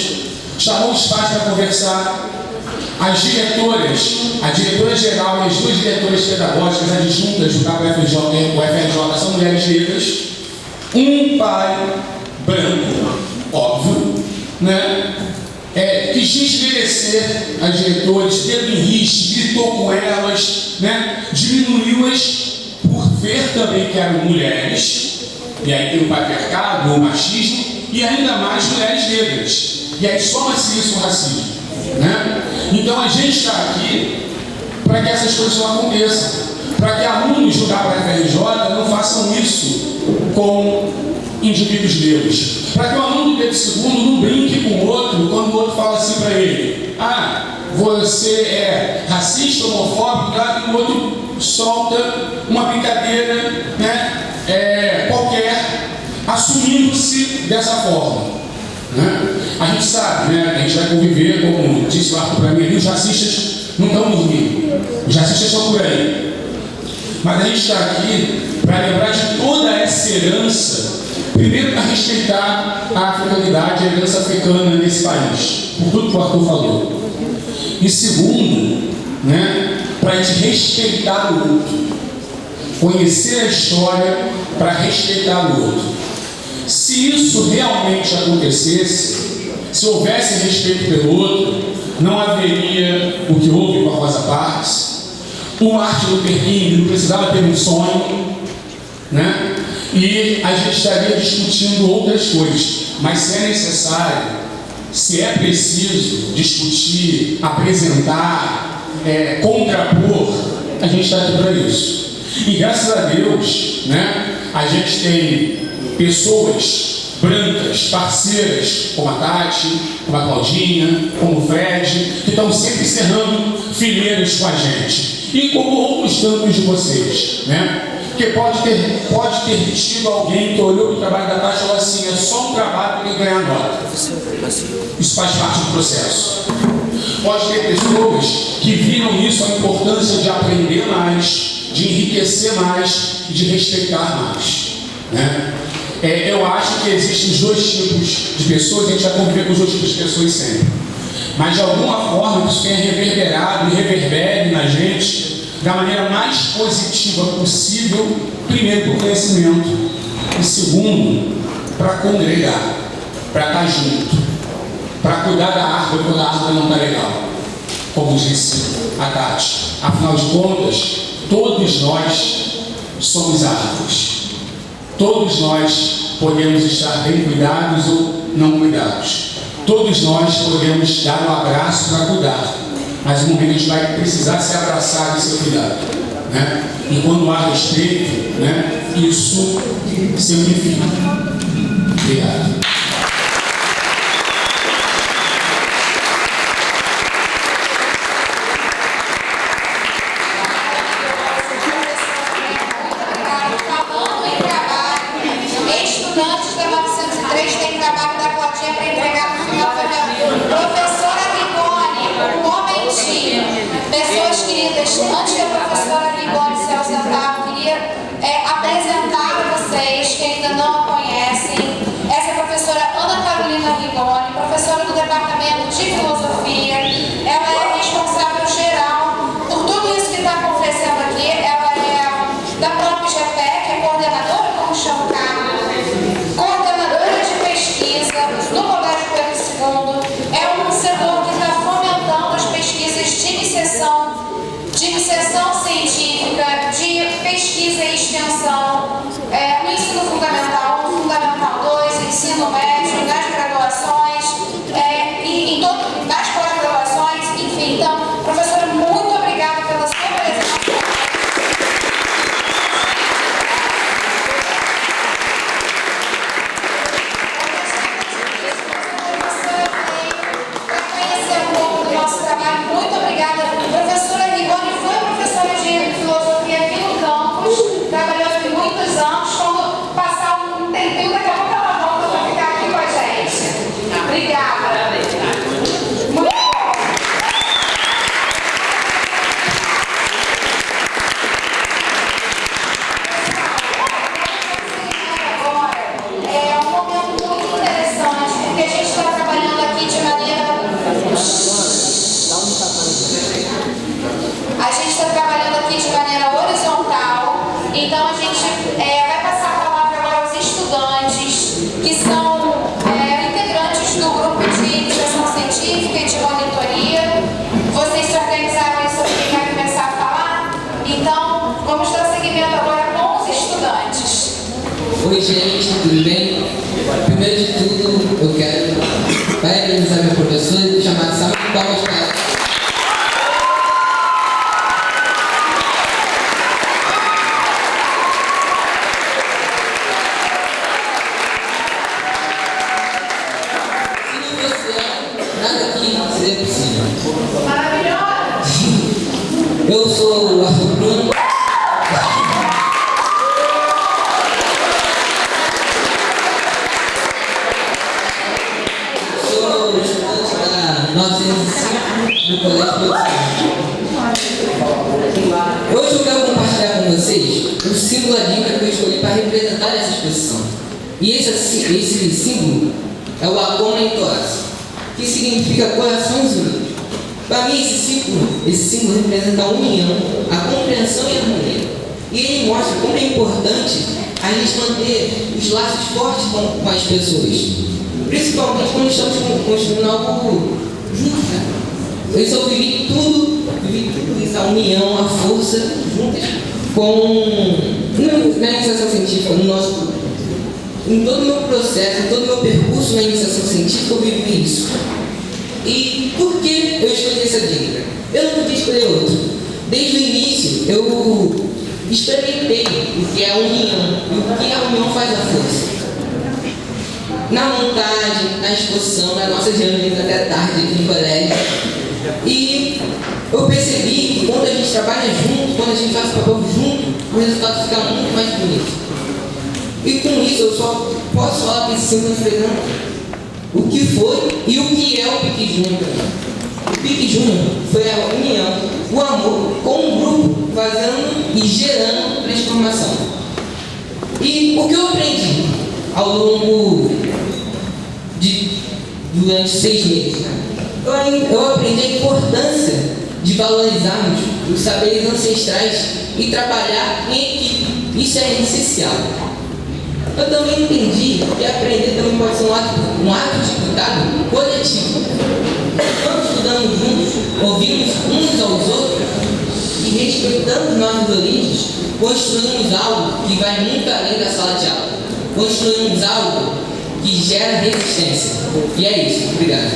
chamou os pais para conversar. As diretoras, a diretora geral e as 2 diretoras pedagógicas adjuntas do CAP UFRJ são mulheres negras. Um pai branco, óbvio, né? Quis desmerecer as diretoras, dedo em riste, gritou com elas, né? Diminuiu-as por ver também que eram mulheres, e aí tem o patriarcado, o machismo, e ainda mais mulheres negras. E aí soma-se isso o racismo, né? Então a gente está aqui para que essas coisas não aconteçam, para que alunos do UFRJ não façam isso com indivíduos negros, para que o aluno do segundo não brinque com o outro quando o outro fala assim para ele: ah, você é racista, homofóbico, tá? E o outro solta uma brincadeira, né, qualquer, assumindo-se dessa forma, né? A gente sabe, né, a gente vai conviver, como disse o Arthur para mim, os racistas não estão dormindo, os racistas estão por aí. Mas a gente está aqui para lembrar de toda essa herança, primeiro para respeitar a africanidade, a herança africana nesse país, por tudo que o Arthur falou. E segundo, né, para a gente respeitar o outro, conhecer a história para respeitar o outro. Se isso realmente acontecesse, se houvesse respeito pelo outro, não haveria o que houve com a Rosa Parks. O Martin Luther King não precisava ter um sonho, né? E a gente estaria discutindo outras coisas. Mas se é necessário, se é preciso discutir, apresentar, contrapor, a gente está aqui para isso. E graças a Deus, né, a gente tem pessoas brancas, parceiras, como a Tati, como a Claudinha, como o Fred, que estão sempre encerrando fileiras com a gente. E como outros tantos de vocês, né? Porque pode ter tido alguém que olhou para o trabalho da Tati e falou assim: é só um trabalho para quem ganhar nota. Isso faz parte do processo. Pode ter pessoas que viram isso, a importância de aprender mais, de enriquecer mais e de respeitar mais, né? Eu acho que existem os dois tipos de pessoas, a gente vai conviver com os dois tipos de pessoas sempre. Mas de alguma forma isso tenha reverberado e reverbere na gente da maneira mais positiva possível, primeiro por conhecimento, e segundo, para congregar, para estar junto, para cuidar da árvore quando a árvore não está legal, como disse a Tati. Afinal de contas, todos nós somos árvores. Todos nós podemos estar bem cuidados ou não cuidados. Todos nós podemos dar um abraço para cuidar, mas um momento a gente vai precisar se abraçar e ser cuidado, né? E quando há respeito, né, isso simplifica. Obrigado. Estudantes da 903 têm trabalho da Claudinha para entregar no final da professora Rigoni, um momentinho. Pessoas queridas, antes da professora Rigoni se ausentar, eu queria apresentar a vocês que ainda não a conhecem. Essa é a professora Ana Carolina Rigoni, professora do Departamento de Filosofia. Ela é responsável geral por tudo isso que está acontecendo aqui. Ela é da própria GPE, que é coordenadora, como chama o cargo, coordenadora de pesquisa no Colégio Pedro II. É um setor que está fomentando as pesquisas de iniciação científica, de pesquisa e extensão, no ensino fundamental 1, fundamental 2, ensino médio, nas graduações, e nas pós-graduações, enfim. Então, professora, muito obrigada pela sua presença. Muito obrigada. Professora Rigoni foi professora de filosofia aqui no campus, trabalhou aqui muitos anos. Quando passar um tempinho, daqui a pouco ela volta para ficar aqui com a gente. Obrigada. Muito bom. Agora, é um momento muito interessante, porque a gente está trabalhando aqui de maneira... A gente está trabalhando aqui de maneira horizontal, então a gente vai passar a palavra agora aos estudantes, que são integrantes do grupo de iniciação científica e de monitoria. Vocês se organizaram isso aqui para começar a falar? Então, vamos dar seguimento agora com os estudantes. Oi, gente, tudo bem? Primeiro de tudo, eu quero parabenizar minha professora e chamar de salva de palmas para ela. Nada aqui seria possível. Maravilhosa! Eu sou o Arthur Bruno. Sou estudante da 905 do Colégio Pedro II. Hoje eu quero compartilhar com vocês o símbolo da dica que eu escolhi para representar essa exposição. E esse símbolo é o Akomentos, que significa corações unidos. Para mim, esse símbolo representa a união, a compreensão e a harmonia. E ele mostra como é importante a gente manter os laços fortes com as pessoas, principalmente quando estamos construindo algo juntos, né? Eu vivi tudo isso, a união, a força, juntas, na iniciação científica, em todo o meu processo, em todo o meu percurso na iniciação científica, eu vivi isso. E por que eu escolhi essa dica? Eu não podia escolher outro. Desde o início, eu experimentei o que é a união, e o que a união faz a força. Na montagem, na exposição, nas nossas reuniões até tarde aqui no colégio. E eu percebi que quando a gente trabalha junto, quando a gente faz o papel junto, o resultado fica muito mais bonito. E com isso eu só posso falar que esse símbolo está entregando o que foi e o que é o Pique Júnior para mim. O Pique Júnior foi a união, o amor com um grupo fazendo e gerando transformação. E o que eu aprendi ao longo durante 6 meses, né? Eu aprendi a importância de valorizarmos os saberes ancestrais e trabalhar em equipe. Isso é essencial. Eu também entendi que aprender também pode ser um ato de cuidado coletivo. Quando estudamos juntos, ouvimos uns aos outros e respeitamos nossas origens, construímos algo que vai muito além da sala de aula. Construímos algo que gera resistência. E é isso. Obrigado.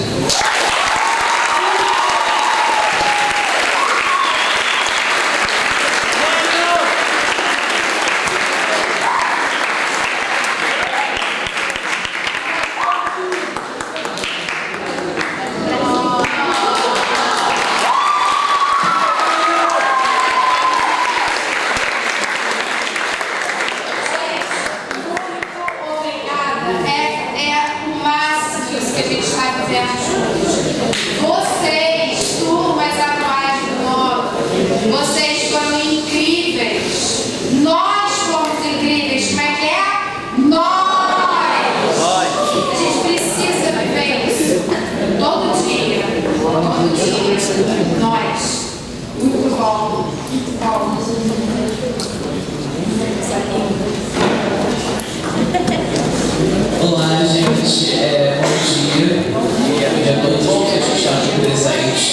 Vocês foram incríveis. Nós fomos incríveis. Como é que é? Nós! A gente precisa viver isso todo dia. Todo dia. Nós. Muito bom. Muito bom. Olá, gente. Bom dia a todos que estão aqui presentes.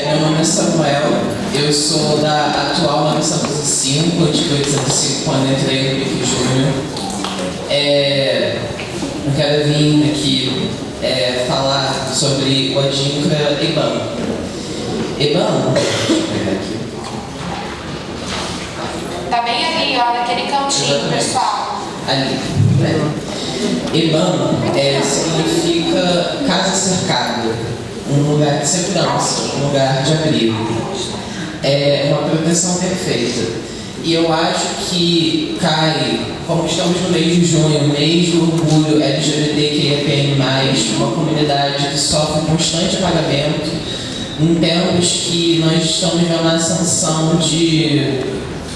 Meu nome é Samuel, eu sou da atual 905, antiga 805, quando entrei no Pique Júnior. Eu quero vir aqui falar sobre o Adinkra Eban. Eban, deixa eu pegar aqui. Tá bem ali, ó, naquele cantinho, Exatamente. pessoal. Ali, né? Eban significa casa cercada, um lugar de segurança, um lugar de abrigo. É uma proteção perfeita. E eu acho que cai, como estamos no mês de junho, mês do orgulho LGBTQIAPN+, uma comunidade que sofre constante apagamento, em tempos que nós estamos vendo a ascensão de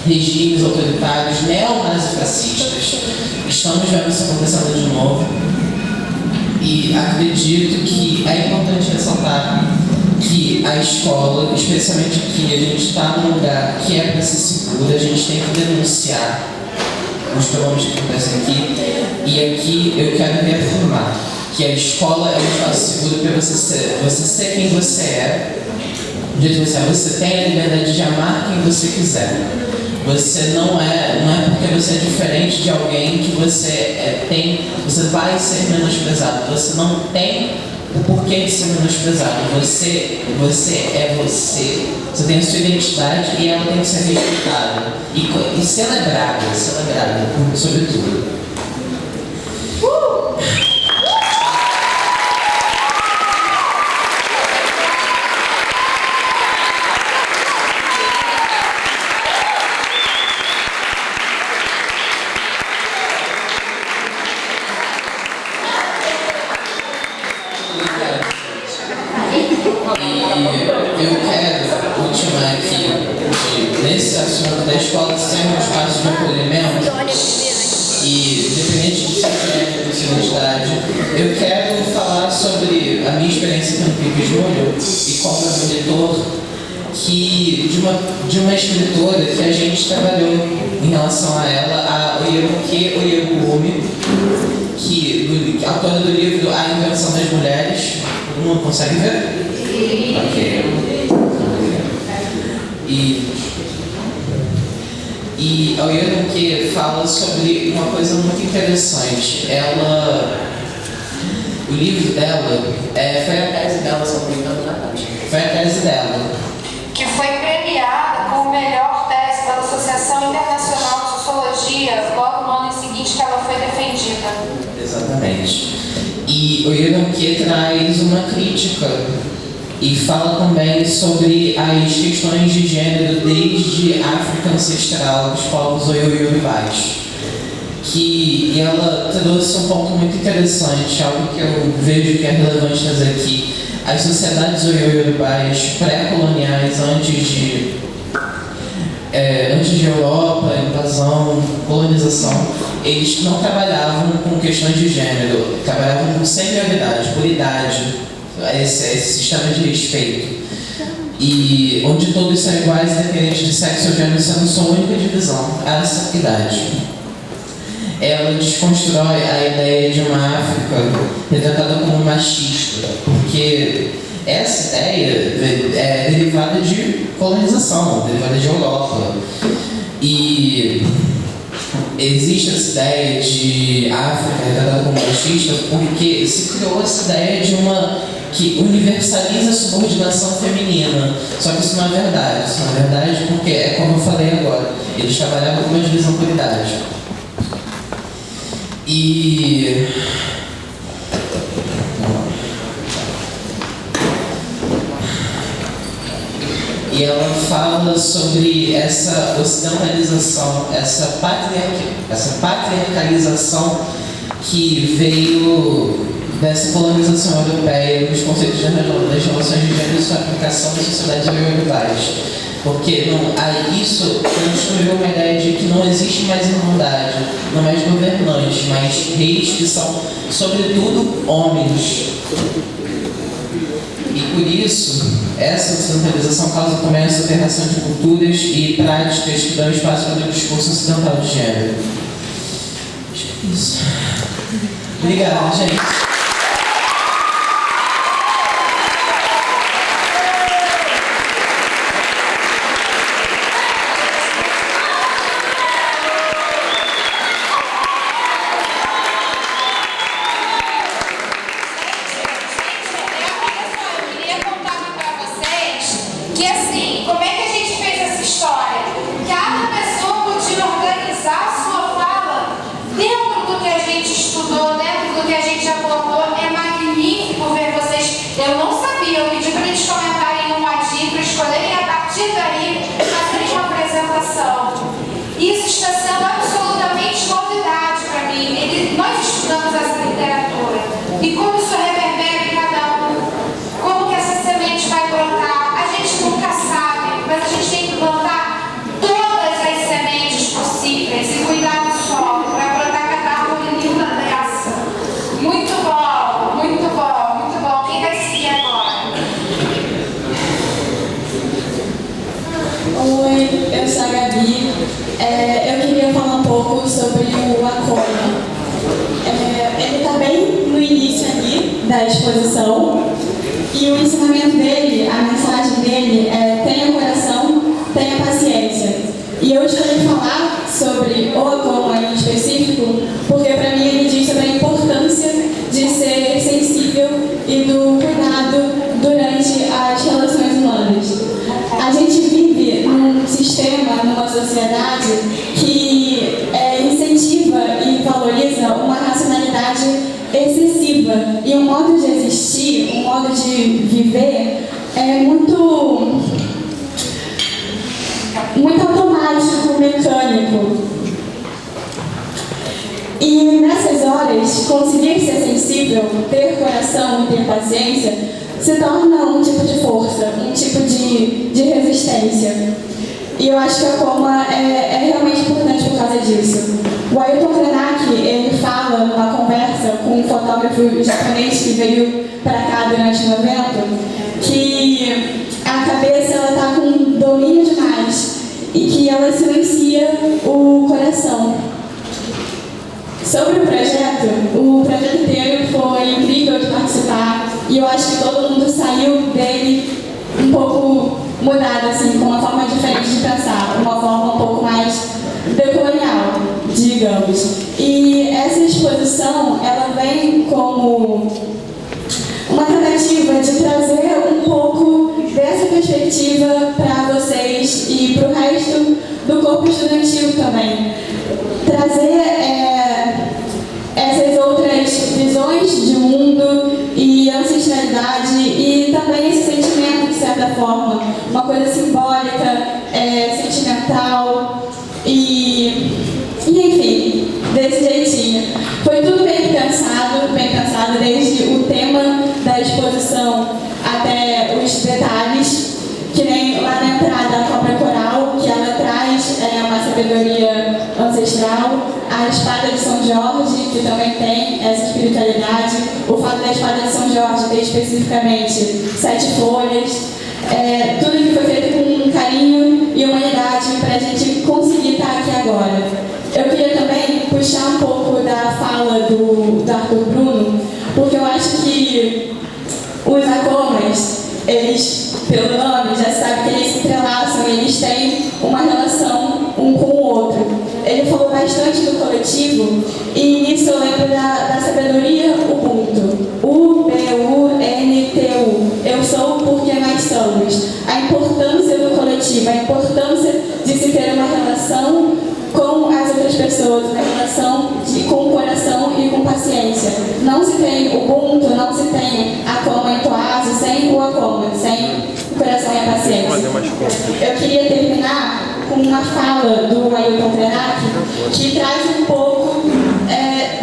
regimes autoritários neonazifascistas. Estamos vendo isso acontecendo de novo. E acredito que é importante ressaltar que a escola, especialmente aqui, a gente está num lugar que é para ser seguro, a gente tem que denunciar os problemas que acontecem aqui. E aqui eu quero reafirmar que a escola é um espaço seguro para você ser quem você é, do jeito que você tem a liberdade de amar quem você quiser. Você não é porque você é diferente de alguém que você vai ser menosprezado. Você não tem o porquê de ser menosprezado. Você é você. Você tem a sua identidade e ela tem que ser respeitada. E celebrada, sobretudo. E eu quero ultimar aqui, nesse assunto da escola ser um espaço de acolhimento, e independente de ser de identidade, eu quero falar sobre a minha experiência com o Pique Júnior e como editor de uma escritora que a gente trabalhou em relação a ela, a Oyebuke Oyebumi, autora do livro A Invenção das Mulheres. Todo mundo consegue ver? Ok. E a Oyebuke fala sobre uma coisa muito interessante. O livro dela foi a tese dela, se eu não me engano, foi a tese dela. Que foi premiada como melhor tese pela Associação Internacional de Sociologia logo no ano seguinte que ela foi defendida. Exatamente. E o Oyebuke traz uma crítica e fala também sobre as questões de gênero desde a África ancestral, dos povos Oiô-Yorubás. E ela trouxe um ponto muito interessante, algo que eu vejo que é relevante trazer aqui. As sociedades Oiô-Yorubás pré-coloniais, antes de Europa, invasão, colonização, eles não trabalhavam com questões de gênero, trabalhavam com senioridade, por idade, esse sistema de respeito. E onde todos são iguais, independente de sexo ou gênero, sendo sua única divisão, essa idade. Ela desconstrói a ideia de uma África retratada como machista, porque essa ideia é derivada de colonização, derivada de Europa. E existe essa ideia de África retratada como machista porque se criou essa ideia de uma que universaliza a subordinação feminina. Só que isso não é verdade. Isso não é verdade porque é como eu falei agora. Eles trabalhavam com uma divisão por idade. E ela fala sobre essa ocidentalização, essa patriarcalização que veio dessa colonização europeia, dos conceitos das relações de gênero e sua aplicação nas sociedades orientais. Porque isso construiu uma ideia de que não existe mais irmandade, não mais governantes, mas reis que são, sobretudo, homens. E por isso, essa ocidentalização causa também essa alteração de culturas e práticas que dão espaço para o discurso ocidental de gênero. Acho que é isso. Obrigada, gente. Isso está sendo absolutamente novidade para mim. Nós estudamos essa literatura e como isso reverbera em cada um, como que essa semente vai brotar, a gente nunca sabe, mas a gente tem que plantar todas as sementes possíveis e cuidar do solo para brotar cada árvore linda dessa. Muito bom, muito bom, muito bom. Quem vai seguir agora? Oi, eu sou a Gabi. Eu queria falar um pouco sobre o Acoma. Ele está bem no início ali da exposição e o ensinamento dele, a mensagem dele é: tenha coração, tenha paciência. E eu escolhi falar sobre o Acoma em específico porque para mim ele diz sobre a importância de ser sensível e do cuidado durante as relações humanas. A gente vive num sistema, numa sociedade que incentiva e valoriza uma racionalidade excessiva e um modo de existir, um modo de viver muito automático, mecânico. E nessas horas, conseguir ser sensível, ter coração e ter paciência se torna um tipo de força, um tipo de resistência. E eu acho que a Acoma é realmente importante por causa disso. O Ailton Krenak, ele fala numa conversa com um fotógrafo japonês que veio para cá durante o evento, que a cabeça está com domínio demais e que ela silencia o coração. Sobre o projeto inteiro foi incrível de participar e eu acho que todo mundo saiu dele um pouco mudado, assim, com uma forma diferente de pensar, uma forma um pouco mais decolonial, digamos. E essa exposição, ela vem como uma tentativa de trazer um pouco dessa perspectiva para vocês e para o resto do corpo estudantil também. Trazer essas outras visões de mundo e ancestralidade e também esse sentimento certa forma, uma coisa simbólica, sentimental e enfim, desse jeitinho. Foi tudo bem pensado desde o tema da exposição até os detalhes, que nem lá na entrada a cobra coral, que ela traz uma sabedoria ancestral, a espada de São Jorge, que também tem essa espiritualidade, o fato da espada de São Jorge ter especificamente 7 folhas, tudo que foi feito com carinho e humanidade para a gente conseguir estar aqui agora. Eu queria também puxar um pouco da fala do Arthur Bruno, porque eu acho que os acomas, eles, pelo nome, já sabem que eles se entrelaçam, eles têm uma relação um com o outro. Ele falou bastante do coletivo, e nisso eu lembro da sabedoria Ubuntu. U-B-U-N-T-U. Eu sou porque nós somos. A importância do coletivo, a importância de se ter uma relação com as outras pessoas, uma relação com o coração e com paciência. Não se tem Ubuntu, não se tem Acoma e Toazo sem o Acoma, sem o coração e a paciência. Eu queria terminar com uma fala do Ailton Krenak, que traz um pouco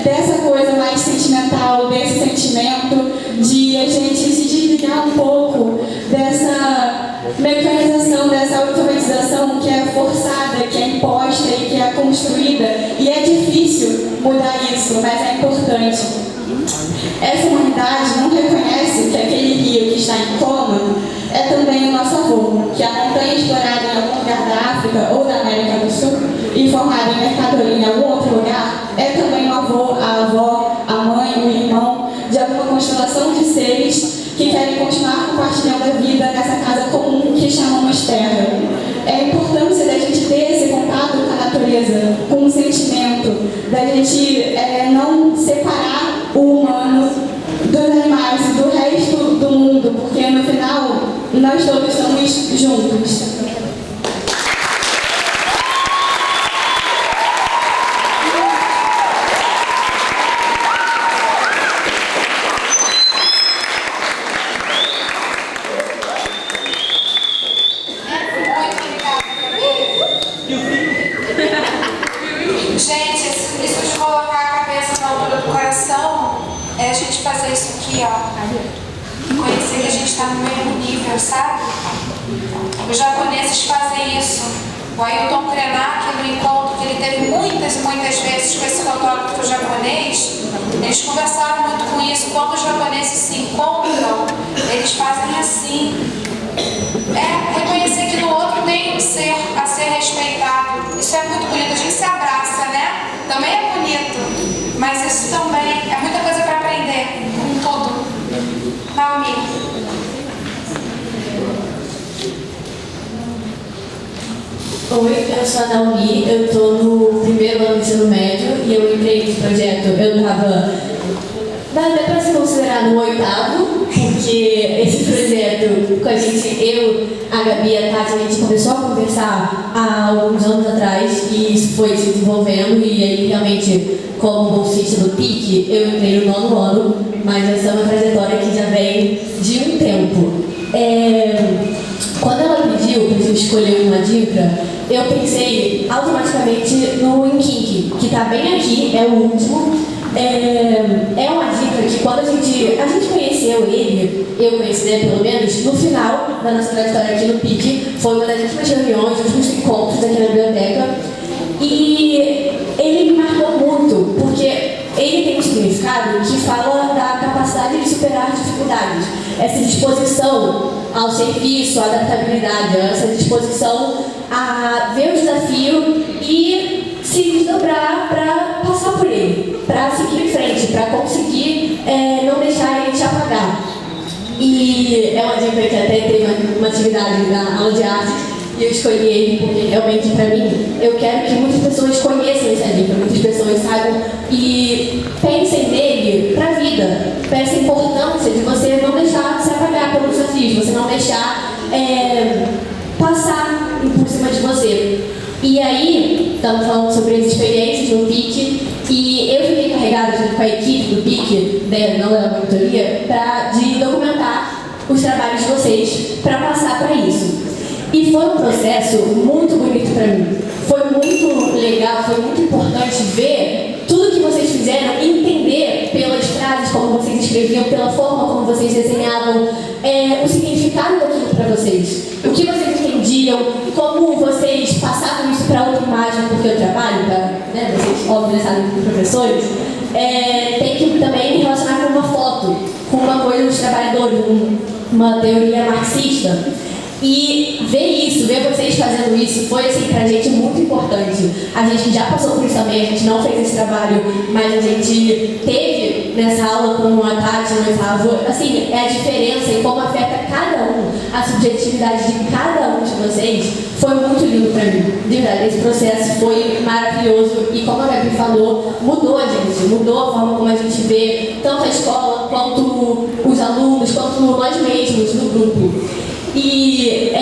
dessa coisa mais sentimental, desse sentimento de a gente se desligar um pouco dessa mecanização, dessa automatização que é forçada, que é imposta e que é construída. E é difícil mudar isso, mas é importante. Essa humanidade não reconhece que aquele rio que está em coma é também o nosso avô, que a montanha explorada em algum lugar da África ou da América do Sul e formada em Mercadoria em algum outro lugar é também o avô, a avó, a mãe, o irmão de alguma constelação de seres que querem continuar compartilhando a vida nessa casa comum que chamamos Terra. É a importância da gente ter esse contato com a natureza, com o sentimento, da gente não separar o humano dos animais e do resto do mundo, porque no final nós todos estamos juntos. Gente, isso de colocar a cabeça na altura do coração é a gente fazer isso aqui, ó. Conhecer que a gente está no mesmo nível, sabe? Os japoneses fazem isso. O Ailton Krenak, no encontro que ele teve muitas e muitas vezes com esse fotógrafo japonês, eles conversaram muito com isso. Quando os japoneses se encontram, eles fazem assim. Reconhecer que no outro tem um ser a ser respeitado. Isso é muito bonito. A gente se abraça, né? Também é bonito. Mas isso também é muita coisa para aprender com tudo. Naomi. Oi, eu sou a Naomi, eu estou no primeiro ano do ensino médio e eu entrei nesse projeto, eu estava... Dá até para ser considerado um 8º, porque esse projeto, com a gente, eu, a Gabi e a Tati, a gente começou a conversar há alguns anos atrás e isso foi se desenvolvendo e aí realmente, como bolsista do PIC, eu entrei no 9º ano, mas essa é uma trajetória que já vem de um tempo. Quando ela pediu para eu escolher uma dica, eu pensei automaticamente no Inkink, que está bem aqui, é o último. É uma dica que quando a gente conheceu ele, eu conheci ele pelo menos, no final da nossa trajetória aqui no PIC, foi uma das últimas reuniões, os últimos encontros aqui na biblioteca, e ele me marcou muito, porque ele tem um significado que fala da capacidade de superar dificuldades, essa disposição ao serviço, à adaptabilidade, essa disposição a ver o desafio e se desdobrar para passar por ele, para seguir em frente, para conseguir não deixar ele te apagar. E é uma dica que até teve uma atividade na aula de arte e eu escolhi ele porque realmente para mim eu quero que muitas pessoas conheçam essa dica, muitas pessoas saibam e pensem nele para a vida, essa importância de você não deixar se apagar pelos desafios, você não deixar passar por cima de você. E aí, estamos falando sobre as experiências no PIC e eu fiquei encarregada junto com a equipe do PIC, não da monitoria, de documentar os trabalhos trabalhos de vocês para passar para isso. E foi um processo muito bonito para mim. Foi muito legal, foi muito importante ver tudo que vocês fizeram e entender pelas frases como vocês escreviam, pela forma como vocês desenhavam, o significado daquilo para vocês. O que vocês entendiam, como vocês passavam isso para outra imagem, porque eu trabalho, né, vocês óbvio sabem como professores, tem que também me relacionar com uma foto, com uma coisa dos trabalhadores, uma teoria marxista. E ver isso, ver vocês fazendo isso, foi assim pra gente muito importante. A gente já passou por isso também, a gente não fez esse trabalho, mas a gente teve nessa aula com a Tati, assim, é a diferença e como afeta cada um, a subjetividade de cada um de vocês, foi muito lindo pra mim. De verdade, esse processo foi maravilhoso e como a Gabi falou, mudou a gente, mudou a forma como a gente vê tanto a escola, quanto os alunos, quanto nós mesmos no grupo. E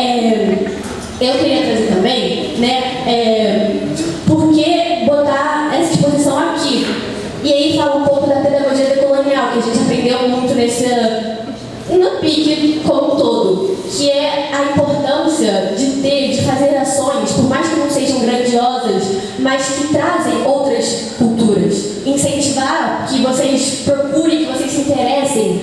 eu queria trazer também, né, por que botar essa exposição aqui? E aí fala um pouco da pedagogia decolonial, que a gente aprendeu muito no PIC como um todo, que é a importância de fazer ações, por mais que não sejam grandiosas, mas que trazem outras culturas. Incentivar que vocês procurem, que vocês se interessem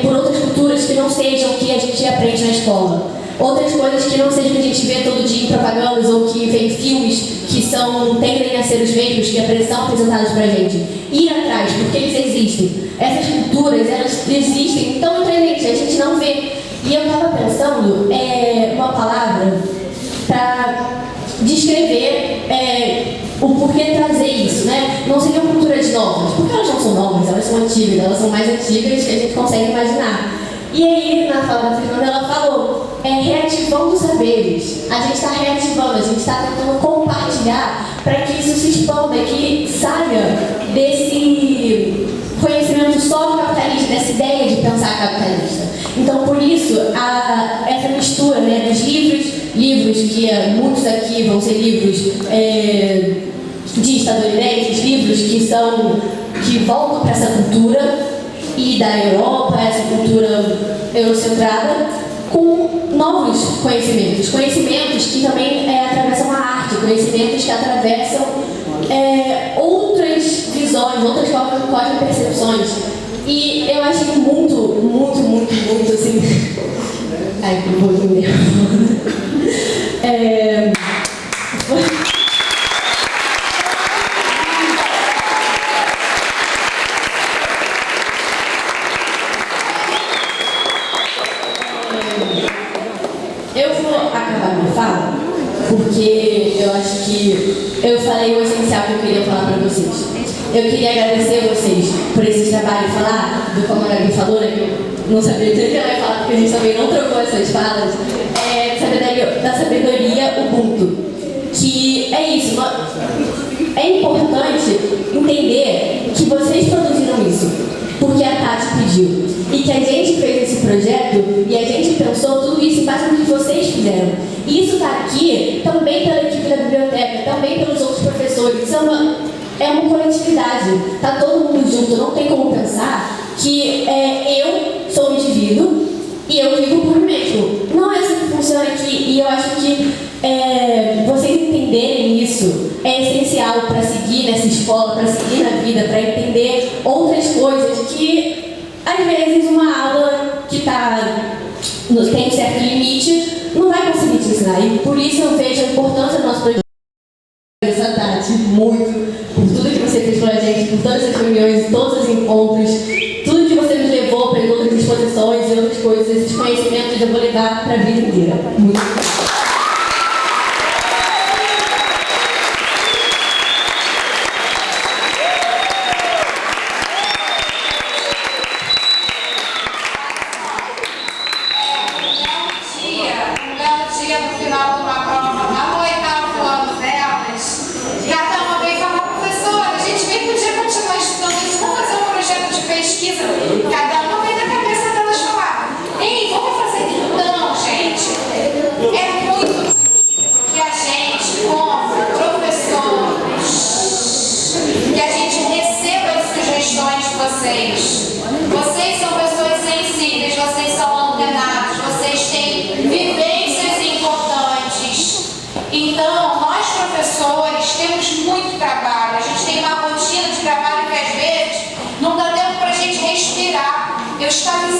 por outras culturas que não sejam o que a gente aprende na escola. Outras coisas que não sejam que a gente vê todo dia em propagandas ou que vê em filmes que tendem a ser os mesmos, que são apresentados pra gente. Ir atrás, porque eles existem. Essas culturas, elas existem, então entre a gente não vê. E eu estava pensando uma palavra para descrever o porquê trazer isso, né? Não seriam culturas novas, porque elas não são novas, elas são antigas, elas são mais antigas que a gente consegue imaginar. E aí, na fala da Fernanda, ela falou, reativando saberes. A gente está reativando, a gente está tentando compartilhar para que isso se expanda, que saia desse conhecimento só do capitalismo, dessa ideia de pensar capitalista. Então, por isso, essa mistura, né, dos livros que muitos aqui vão ser livros de estadunidenses, livros que voltam para essa cultura e da Europa, essa cultura eurocentrada, com novos conhecimentos que também atravessam a arte, conhecimentos que atravessam outras visões, outras formas de percepções. E eu achei muito, assim... Ai, que vou entender. Eu vou acabar minha fala, porque eu acho que eu falei o essencial que eu queria falar para vocês. Eu queria agradecer vocês por esse trabalho, falar do como a Gabi falou, né, que eu não sabia dizer que ela ia falar, porque a gente também não trocou essas falas, da sabedoria Ubuntu, que é isso, é importante entender que vocês produziram isso, porque a Tati pediu, e que a gente fez esse projeto, e a gente pensou tudo isso em base no que vocês fizeram. E isso está aqui também pela equipe da biblioteca, também pelos outros professores, é uma coletividade, está todo mundo junto, não tem como pensar que eu sou um indivíduo e eu vivo por mim mesmo. Não é assim que funciona aqui, e eu acho que vocês entenderem isso é essencial para seguir nessa escola, para seguir na vida, para entender outras coisas que, às vezes, uma aula que tem um certo limite não vai conseguir te ensinar. E por isso eu vejo a importância do nosso projeto. Tati, muito, por tudo que você fez pra gente, por todas as reuniões, todos os encontros, tudo que você nos levou para outras exposições e outras coisas, esses conhecimentos eu vou levar para a vida inteira. Muito obrigada. No final de uma prova, lá no 8º ano delas, cada uma veio falar, professora, a gente bem podia continuar estudando isso, vamos fazer um projeto de pesquisa. Cada uma veio na cabeça delas falar, ei, vamos fazer então, gente.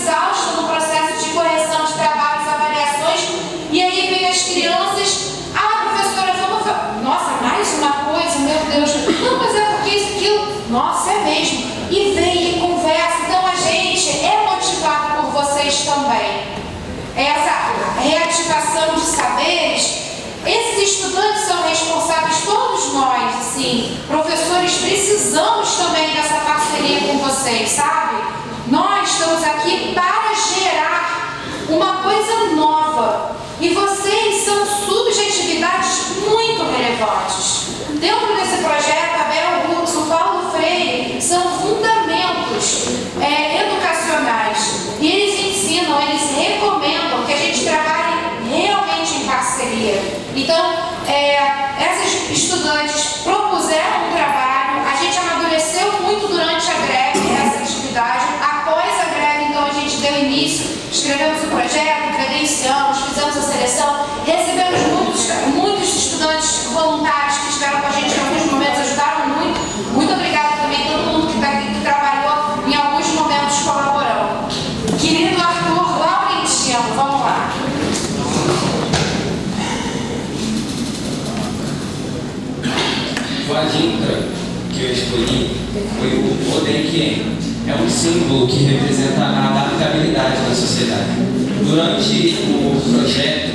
exausta no processo de correção de trabalhos, avaliações, e aí vem as crianças, professora, vamos fazer, nossa, mais uma coisa, meu Deus, não, mas é porque isso, aquilo, nossa, é mesmo, e vem e conversa. Então a gente é motivado por vocês também. Essa reativação de saberes, esses estudantes são responsáveis, todos nós, assim, professores, precisamos também dessa parceria com vocês, sabe? Nós estamos aqui para gerar uma coisa nova, e vocês são subjetividades muito relevantes. Dentro desse projeto, Abel Hooks, o Paulo Freire, são fundamentos educacionais, e eles ensinam, eles recomendam que a gente trabalhe realmente em parceria. Então, essas estudantes propuseram um trabalho, a gente amadureceu muito durante a greve essa atividade. Após a greve, então, a gente deu início, escrevemos o projeto, credenciamos, fizemos a seleção, recebemos muitos estudantes voluntários que estiveram com a gente em alguns momentos, ajudaram muito. Muito obrigada também a todo mundo que está aqui, que trabalhou em alguns momentos colaborando. Querido Arthur Laurentino, vamos lá. O Adintra que eu escolhi foi o Odenquien. É um símbolo que representa a adaptabilidade na sociedade. Durante o projeto,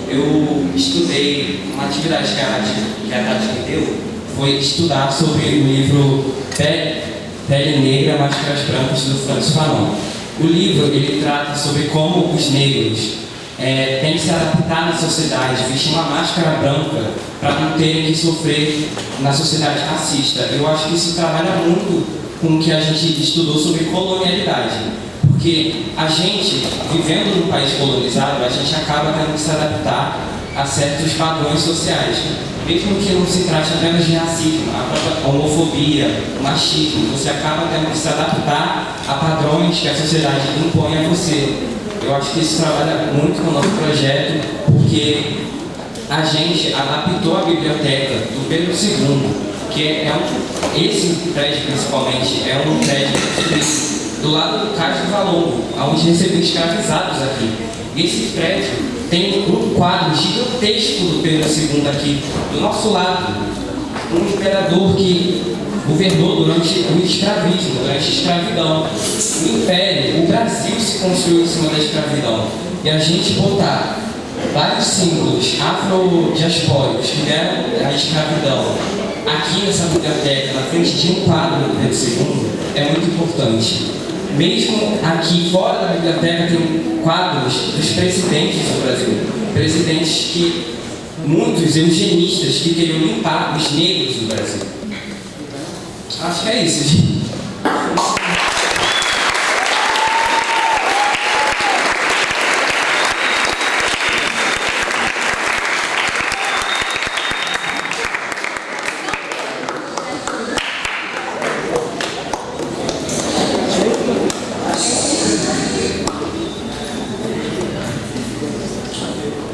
eu estudei uma atividade que a Tati me deu, foi estudar sobre o livro Pele Negra, Máscaras Brancas, do Francis Fanon. O livro ele trata sobre como os negros têm que se adaptar na sociedade, vestir uma máscara branca para não terem que sofrer na sociedade racista. Eu acho que isso trabalha muito com o que a gente estudou sobre colonialidade, porque a gente, vivendo num país colonizado, a gente acaba tendo que se adaptar a certos padrões sociais, mesmo que não se trate apenas de racismo, a própria homofobia, o machismo, você acaba tendo que se adaptar a padrões que a sociedade impõe a você. Eu acho que isso trabalha muito com o nosso projeto, porque a gente adaptou a biblioteca do Pedro II, que esse prédio principalmente é um prédio do lado do Cais do Valongo, onde recebiam escravizados aqui. Esse prédio tem um quadro gigantesco do Pedro II aqui, do nosso lado. Um imperador que governou durante o escravismo, durante a escravidão. O Império, o Brasil se construiu em cima da escravidão. E a gente botar vários símbolos afrodiaspóricos que deram a escravidão aqui nessa biblioteca, na frente de um quadro do Pedro II, é muito importante. Mesmo aqui fora da biblioteca tem quadros dos presidentes do Brasil. Presidentes que, muitos eugenistas que queriam limpar os negros do Brasil. Acho que é isso, gente.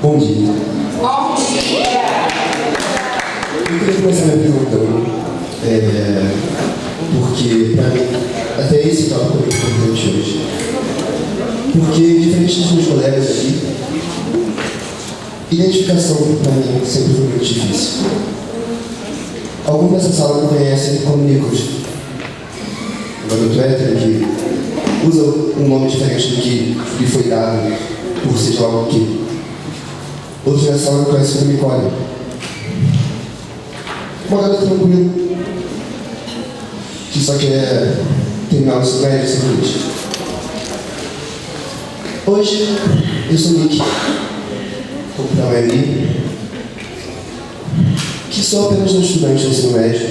Bom dia. Bom dia! Eu queria começar minha perguntando, porque para mim, até esse tópico é muito importante hoje. Porque, diferente dos meus colegas aqui, identificação para mim sempre foi muito difícil. Alguns nessa sala me conhecem como Nicolas, um garoto hétero que usa um nome diferente do que lhe foi dado por ser de algo que outros nessa sala me conhecem como Nicole. Uma garota tranquila, que só quer terminar o ensino médio e ser feliz. Hoje, eu sou Nick, como para a Emily, que sou apenas um estudante do ensino médio,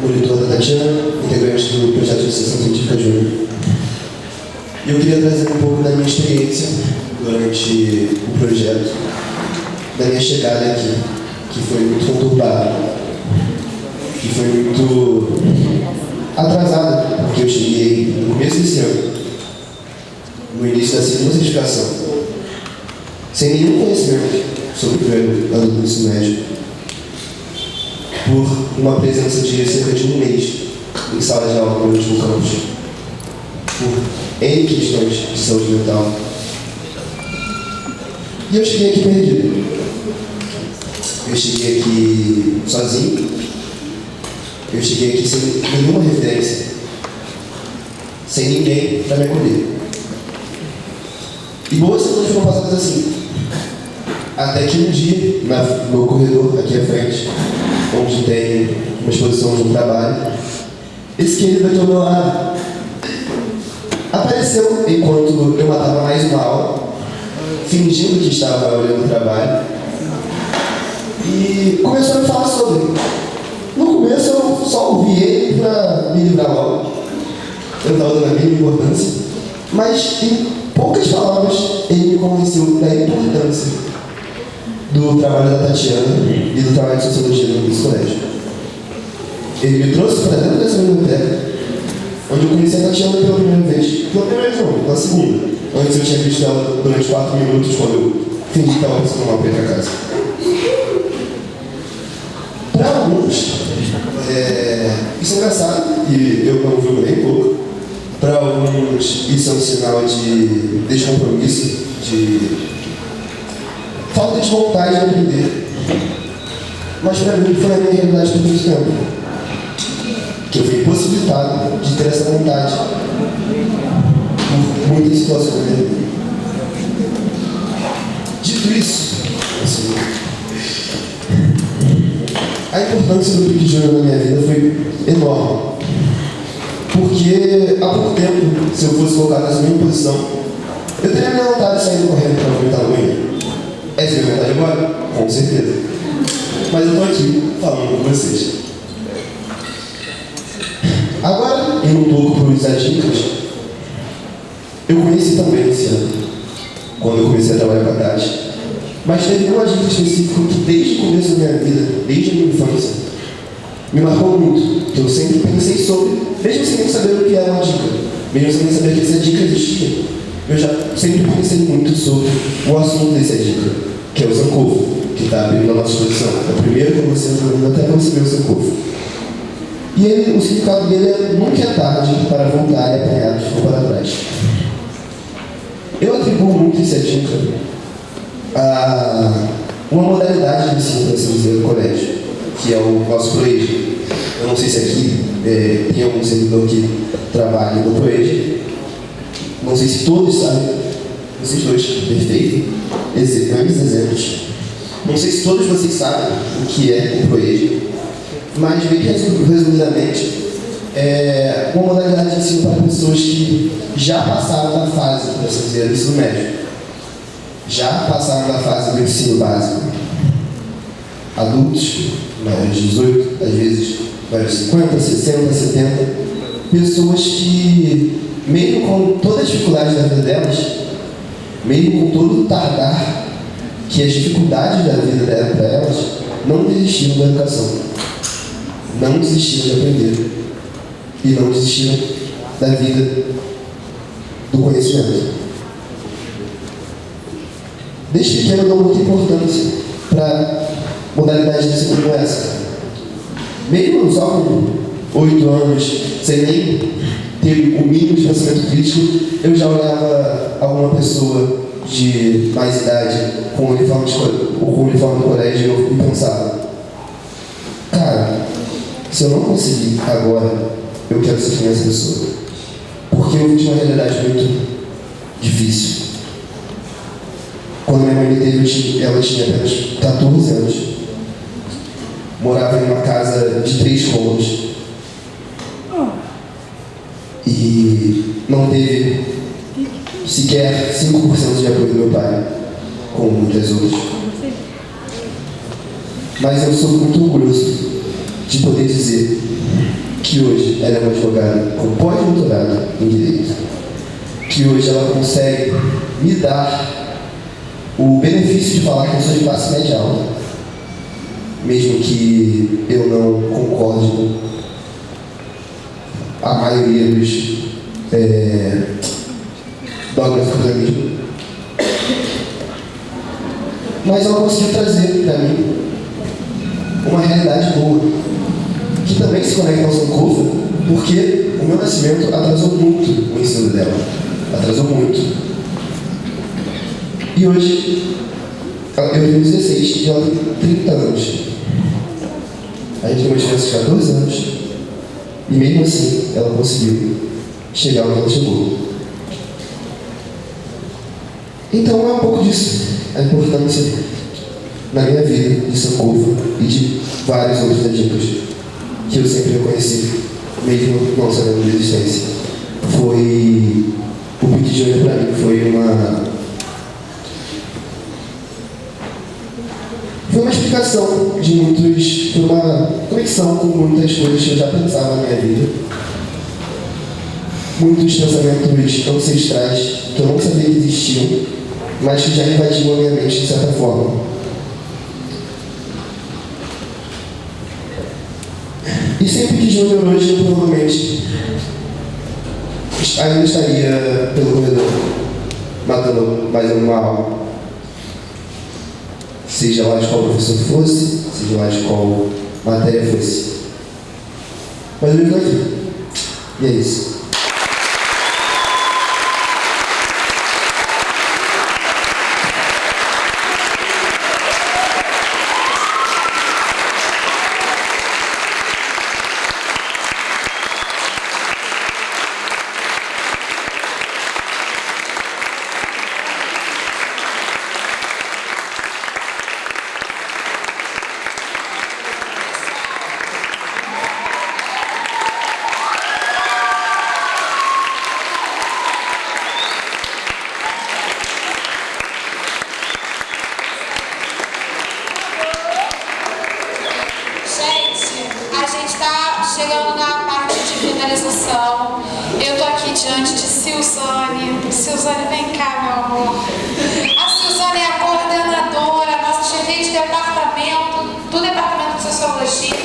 monitor da Tatiana, integrante do projeto de iniciação científica Júnior. E eu queria trazer um pouco da minha experiência durante o projeto, da minha chegada aqui, que foi muito conturbada, que foi muito atrasada, porque eu cheguei no começo desse ano, no início da segunda certificação, sem nenhum conhecimento sobre o primeiro ano do ensino médio, por uma presença de cerca de um mês em sala de aula no último campus, por em questões de saúde mental. E eu cheguei aqui perdido. Eu cheguei aqui sozinho. Eu cheguei aqui sem nenhuma referência. Sem ninguém para me acolher. E boas semanas foram passadas assim. Até que um dia, no meu corredor, aqui à frente, onde tem uma exposição de um trabalho, esse querido aqui ao meu lado apareceu enquanto eu matava mais uma aula, fingindo que estava olhando o trabalho, e começou a me falar sobre. No começo eu só ouvi ele para me livrar logo. Eu estava dando a mínima importância, mas em poucas palavras ele me convenceu da importância do trabalho da Tatiana e do trabalho de sociologia no colégio. Ele me trouxe para dentro dessa biblioteca, onde eu conheci a Tatiana pela primeira vez. Pela primeira vez não, pela segunda. Antes eu tinha visto ela durante 4 minutos, quando eu fingi que estava passando mal para ir para casa. Para alguns, isso é engraçado, e eu não julgo nem pouco. Para alguns, isso é um sinal de descompromisso, de falta de vontade de aprender. Mas para mim foi a minha realidade por muito tempo. Que eu fui impossibilitado de ter essa vontade por muitas situações da minha vida. Dito isso, assim, a importância do Pique Júnior na minha vida foi enorme. Porque há pouco tempo, se eu fosse colocado nessa mesma posição, eu teria minha vontade de sair correndo para aumentar o banheiro. Essa é a minha vontade agora? Com certeza. Mas eu estou aqui falando com vocês. Agora, indo um pouco para os dicas, eu conheci também esse ano, quando eu comecei a trabalhar com a Tati. Mas teve uma dica específica que desde o começo da minha vida, desde a minha infância, me marcou muito, que eu sempre pensei sobre, mesmo sem nem saber o que era uma dica, mesmo sem nem saber que essa dica existia. Eu já sempre pensei muito sobre o assunto dessa dica, que é o Sankofa, que está abrindo na nossa exposição. É o primeiro que você entrou até para receber o Sankofa. E ele, o significado dele é nunca é tarde para voltar e apanhar de ficou para trás. Eu atribuo muito essa dica a uma modalidade de ensino, para assim dizer, do colégio, que é o nosso ProEd. Eu não sei se aqui tem algum servidor que trabalha no ProEd. Não sei se todos sabem, vocês dois, perfeito, grandes exemplos. Não sei se todos vocês sabem o que é o ProEd, mas bem resumidamente, é uma modalidade de ensino para pessoas que já passaram da fase, por assim dizer, do ensino médio. Já passaram da fase do ensino básico. Adultos, maiores de 18, às vezes maiores de 50, 60, 70, pessoas que, mesmo com todas as dificuldades da vida delas, mesmo com todo o tardar que as dificuldades da vida deram para elas, não desistiram da educação, não desistiram de aprender e não desistiram da vida do conhecimento. Desde pequeno eu dou muita importância para modalidades de ensino como essa. Mesmo só com 8 anos, sem nem ter o mínimo de pensamento crítico, eu já olhava alguma pessoa de mais idade com o uniforme do colégio e pensava: cara, se eu não conseguir agora, eu quero ser que nem essa pessoa. Porque eu vi uma realidade muito difícil. Quando minha mãe me teve, ela tinha apenas 14 anos. Morava em uma casa de 3 cômodos. E não teve sequer 5% de apoio do meu pai, como muitas outras. Mas eu sou muito orgulhoso de poder dizer que hoje ela é uma advogada com pós-doutorado em Direito. Que hoje ela consegue me dar o benefício de falar que eu sou de classe média alta, mesmo que eu não concorde com a maioria dos dogmas do cristianismo. Mas ela conseguiu trazer para mim uma realidade boa, que também se conecta ao Sankofa, porque o meu nascimento atrasou muito o ensino dela. atrasou muito. E hoje, eu tenho 16 e ela tem 30 anos. A gente tem uma diferença de 14 anos. E mesmo assim, ela conseguiu chegar onde ela chegou. Então é um pouco disso, a importância na minha vida de Sankofa e de vários outros dedicos que eu sempre reconheci, mesmo não sabendo de existência. Foi o Pique de Olho para mim, foi uma explicação de muitos, foi uma conexão com muitas coisas que eu já pensava na minha vida. Muitos pensamentos ancestrais que eu não sabia que existiam, mas que já invadiam a minha mente de certa forma. E sempre que Júnior hoje, eu provavelmente ainda estaria pelo corredor, matando mais uma alma. Seja lá de qual professor fosse, seja lá de qual matéria fosse. Mas eu estou aqui. E é isso. Chegando na parte de finalização, eu tô aqui diante de Silzane. Silzane, vem cá, meu amor. A Silzane é a coordenadora, nossa chefe de departamento, do Departamento de Sociologia.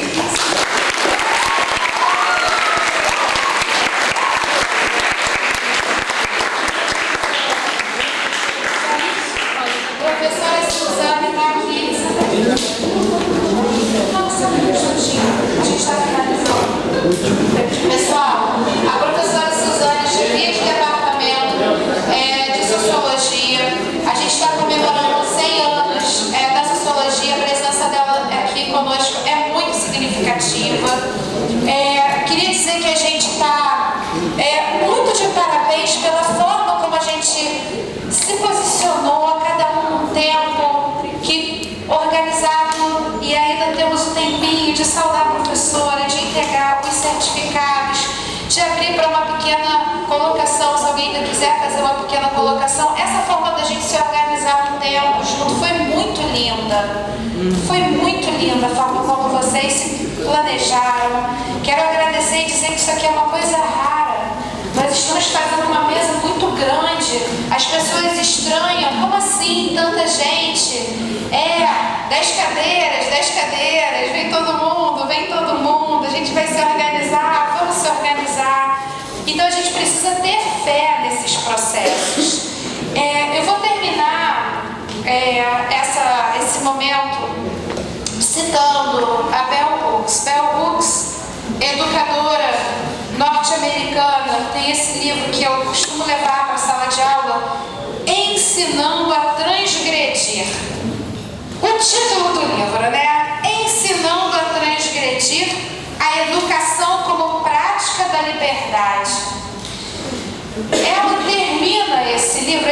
A professora Silzane está aqui. Nossa, um minutinho. A gente está finalizando. Pessoal, a professora Silzane, chefia de departamento de Sociologia. A gente está comemorando 100 anos da Sociologia. A presença dela aqui conosco é muito significativa. Queria dizer que a gente está muito de parabéns pela forma como a gente se posicionou, cada um num tempo que organizado, e ainda temos um tempinho de saudar a professora, de entregar os certificados, de abrir para uma pequena colocação, se alguém ainda quiser fazer uma pequena colocação. Essa forma da gente se organizar no tempo junto foi muito linda. Foi muito linda a forma como vocês se planejaram. Quero agradecer e dizer que isso aqui é uma coisa rara. Nós estamos fazendo uma mesa muito grande. As pessoas estranham. Como assim? Tanta gente. 10 cadeiras. Vem todo mundo. A gente vai se organizar. Vamos se organizar. Então a gente precisa ter fé nesses processos. Eu vou terminar esse momento citando a Bell Hooks. Bell Hooks, educadora norte-americana, tem esse livro que eu costumo levar para a sala de aula, Ensinando a Transgredir. O título do livro, né? Ensinando a Transgredir a Educação como Prática da Liberdade. Ela termina esse livro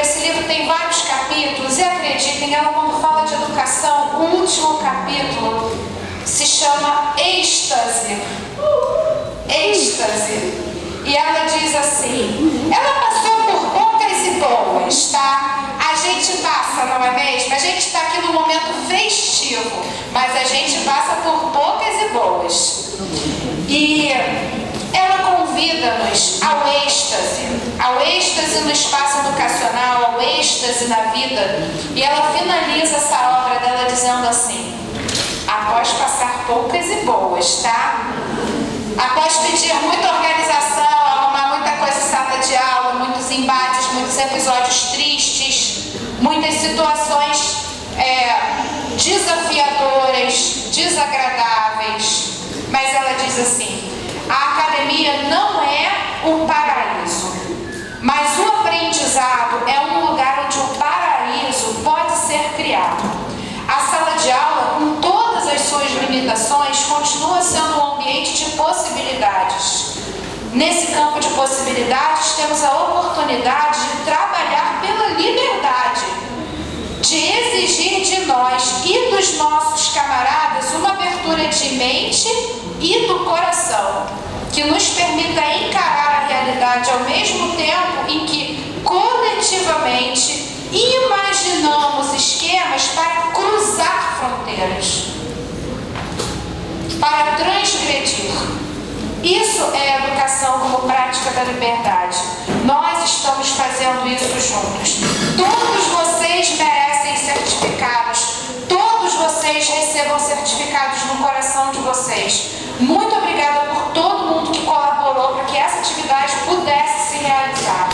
tem vários capítulos, e acreditem, ela quando fala de educação, o último capítulo se chama Êxtase. Êxtase. E ela diz assim, ela passou por poucas e boas, tá? A gente passa, não é mesmo? A gente está aqui no momento festivo, mas a gente passa por poucas e boas. E ela convida-nos ao êxtase no espaço educacional, ao êxtase na vida. E ela finaliza essa obra dela dizendo assim, após passar poucas e boas, tá? Após pedir muita organização, arrumar muita coisa em sala de aula, muitos embates, muitos episódios tristes, muitas situações desafiadoras, desagradáveis. Mas ela diz assim, a academia não é um paraíso, mas o aprendizado possibilidades, temos a oportunidade de trabalhar pela liberdade, de exigir de nós e dos nossos camaradas uma abertura de mente e do coração, que nos permita encarar a realidade ao mesmo tempo em que coletivamente imaginamos esquemas para cruzar fronteiras, para transgredir. Isso é educação como prática da liberdade. Nós estamos fazendo isso juntos. Todos vocês merecem certificados. Todos vocês recebam certificados no coração de vocês. Muito obrigada por todo mundo que colaborou para que essa atividade pudesse se realizar.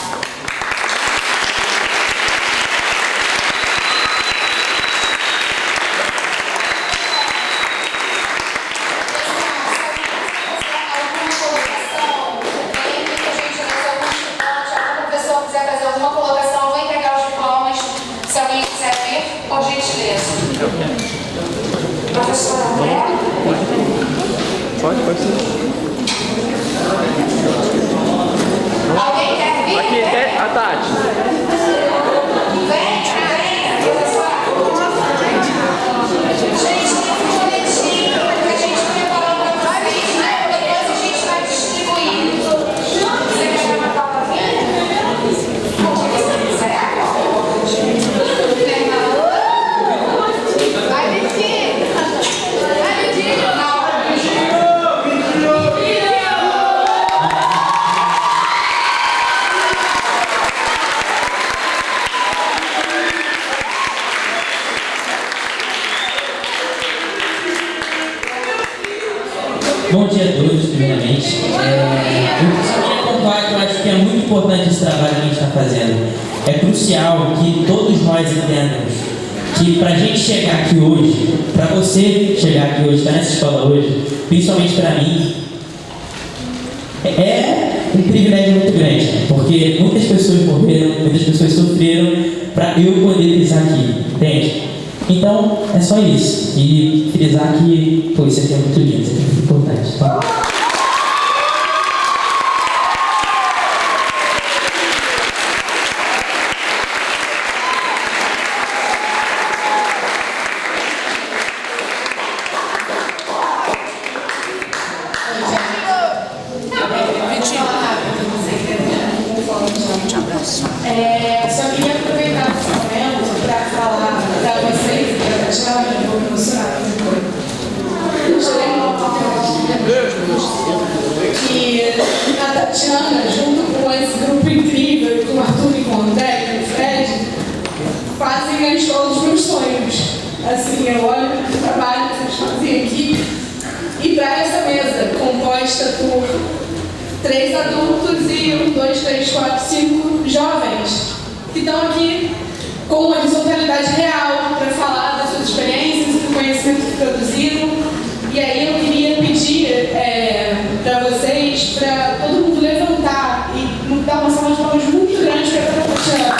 Por gentileza. Professora André? Pode ser. Alguém quer vir? Aqui, a Tati. Vem, professora. Gente, tem um boletim que a gente preparou para vocês, né? Depois a gente vai distribuir. Você quer ver uma palavrinha? Como você quiser. Bom dia a todos, primeiramente. Eu só queria pontuar que eu acho que é muito importante esse trabalho que a gente está fazendo. É crucial que todos nós entendamos que para a gente chegar aqui hoje, para você chegar aqui hoje, estar nessa escola hoje, principalmente para mim, é um privilégio muito grande, porque muitas pessoas morreram, muitas pessoas sofreram para eu poder pisar aqui, entende? Então, é só isso. E frisar que, pô, isso aqui é muito lindo, isso aqui é muito importante. Tá? Só queria aproveitar esse momento para falar para vocês, para a Tatiana, eu vou me emocionar que a Tatiana, junto com esse grupo incrível, com o Arthur e com o André e com o Fred, fazem a escola dos meus sonhos. Assim, eu olho para o trabalho que vocês fazem aqui e para essa mesa composta por 3 adultos e 1, 2, 3, 4, 5 jovens que estão aqui com uma horizontalidade real para falar das suas experiências, do conhecimento que produziram. E aí eu queria pedir para vocês, para todo mundo levantar e dar uma salva de palmas muito grande para a Tatiana.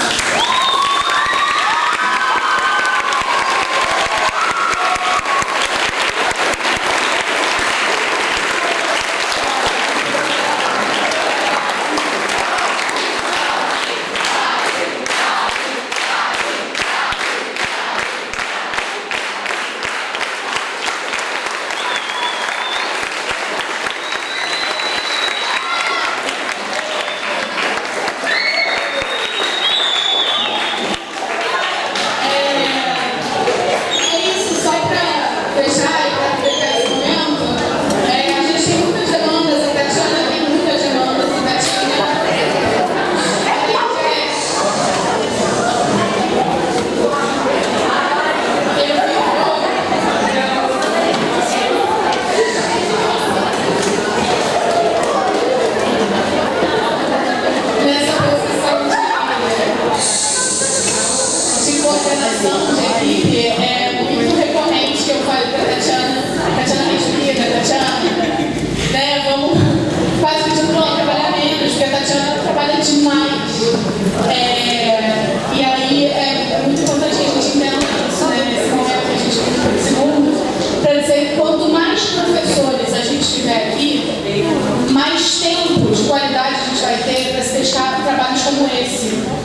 Mais tempo de qualidade a gente vai ter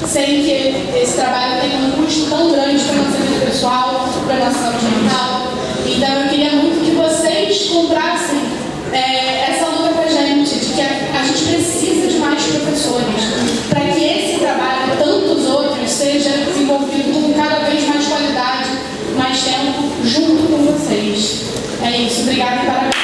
sem que esse trabalho tenha um custo tão grande para a nossa vida pessoal, para a nossa saúde mental. Então eu queria muito que vocês comprassem essa luta pra gente, de que a gente precisa de mais professores, para que esse trabalho e tantos outros seja desenvolvido com cada vez mais qualidade, mais tempo, junto com vocês. É isso, obrigada e parabéns.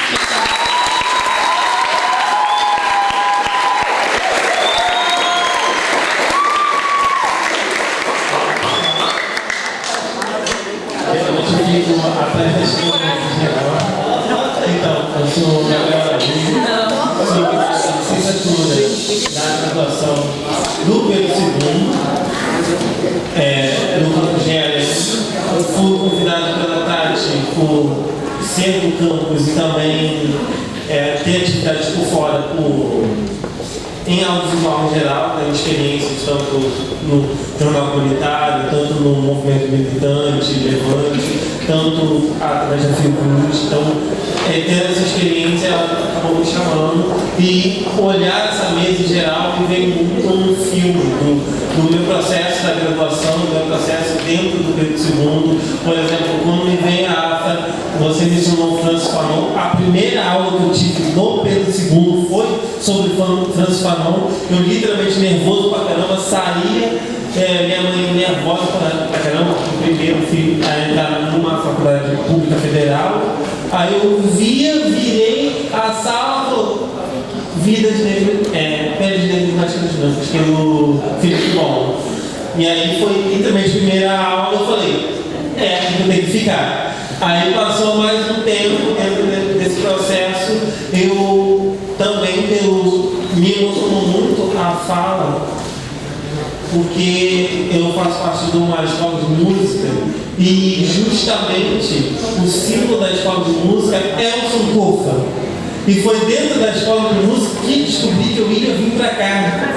Atrás desse movimento geral. Então, eu sou Gabriel Araújo, sou licenciatura na graduação do Pedro II, no campo de engenharia. Fui convidado pela Tati por ser do campus e também ter atividades por fora, em audiovisual em geral, tenho experiências tanto no jornal comunitário, tanto no movimento militante, levante, tanto através da Fiocruz. Então, ter essa experiência, ela acabou me chamando e olhar essa mesa em geral e ver um filme do meu processo da graduação, do meu processo dentro do Pedro II. Por exemplo, quando me vem a AFA, você mencionou o Francis Fanon, a primeira aula que eu tive no Pedro II foi sobre Francis Fanon. Eu literalmente nervoso pra caramba, saía, minha mãe nervosa pra caramba, o primeiro filho a entrar numa faculdade pública federal. Aí eu virei a sala, falou, Vida de Negro, Pele de Negro e Máscaras Brancas, pelo Felipe Bom. E aí foi literalmente a primeira aula, eu falei, aqui que eu tenho que ficar. Aí passou mais um tempo dentro desse processo, eu também me emocionou muito a fala, porque eu faço parte de uma escola de música e justamente o símbolo da escola de música é o sankofa. E foi dentro da escola de música que descobri que eu ia vir para cá.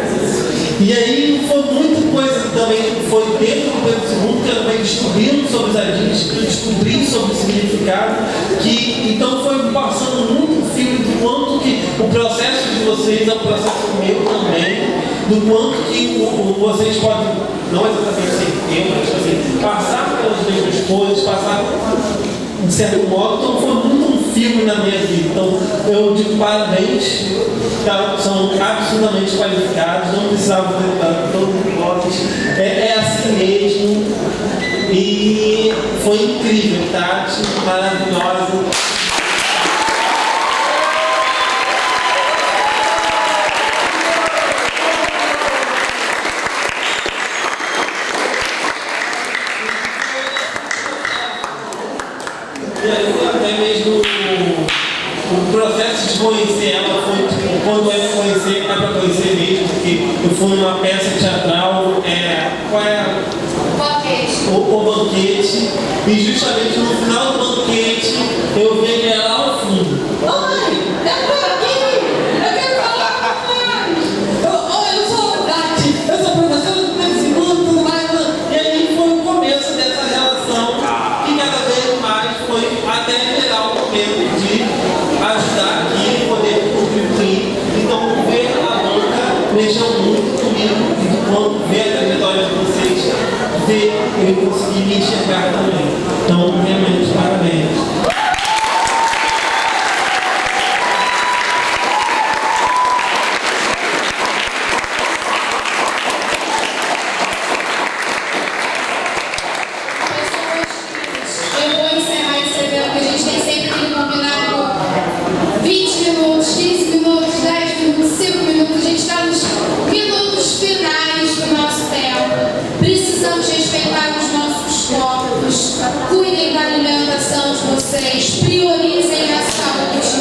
E aí foi muita coisa também, foi dentro do Pedro II que eu também descobrindo sobre os adins, que eu descobri sobre o significado, então foi passando muito filme do quanto que o processo de vocês é um processo meu também, do quanto que vocês podem, não exatamente ser eu, mas assim, passar pelas mesmas coisas, passar de certo modo, então foi muito um filme na minha vida. Então eu digo parabéns, são absolutamente qualificados, não precisavam ter todo mundo votos, é assim mesmo. E foi incrível, Tati, maravilhosa. Até mesmo o processo de conhecer ela foi tipo, quando é conhecer, é para conhecer mesmo, porque eu fui numa peça teatral, qual é? O banquete, e justamente no final do banquete eu vejo ela ao fundo. Oi, eu tô aqui, eu quero falar mais. Eu sou a Tati, eu sou professora do Pedro II, tudo mais. E aí foi o começo dessa relação, que cada vez mais foi até gerar o momento de ajudar aqui, poder contribuir. Então, ver a banca mexeu muito comigo, e quando ver a trajetória de vocês, eu consegui me enxergar também. Então, realmente, parabéns. Cuidem da alimentação de vocês, priorizem a saúde,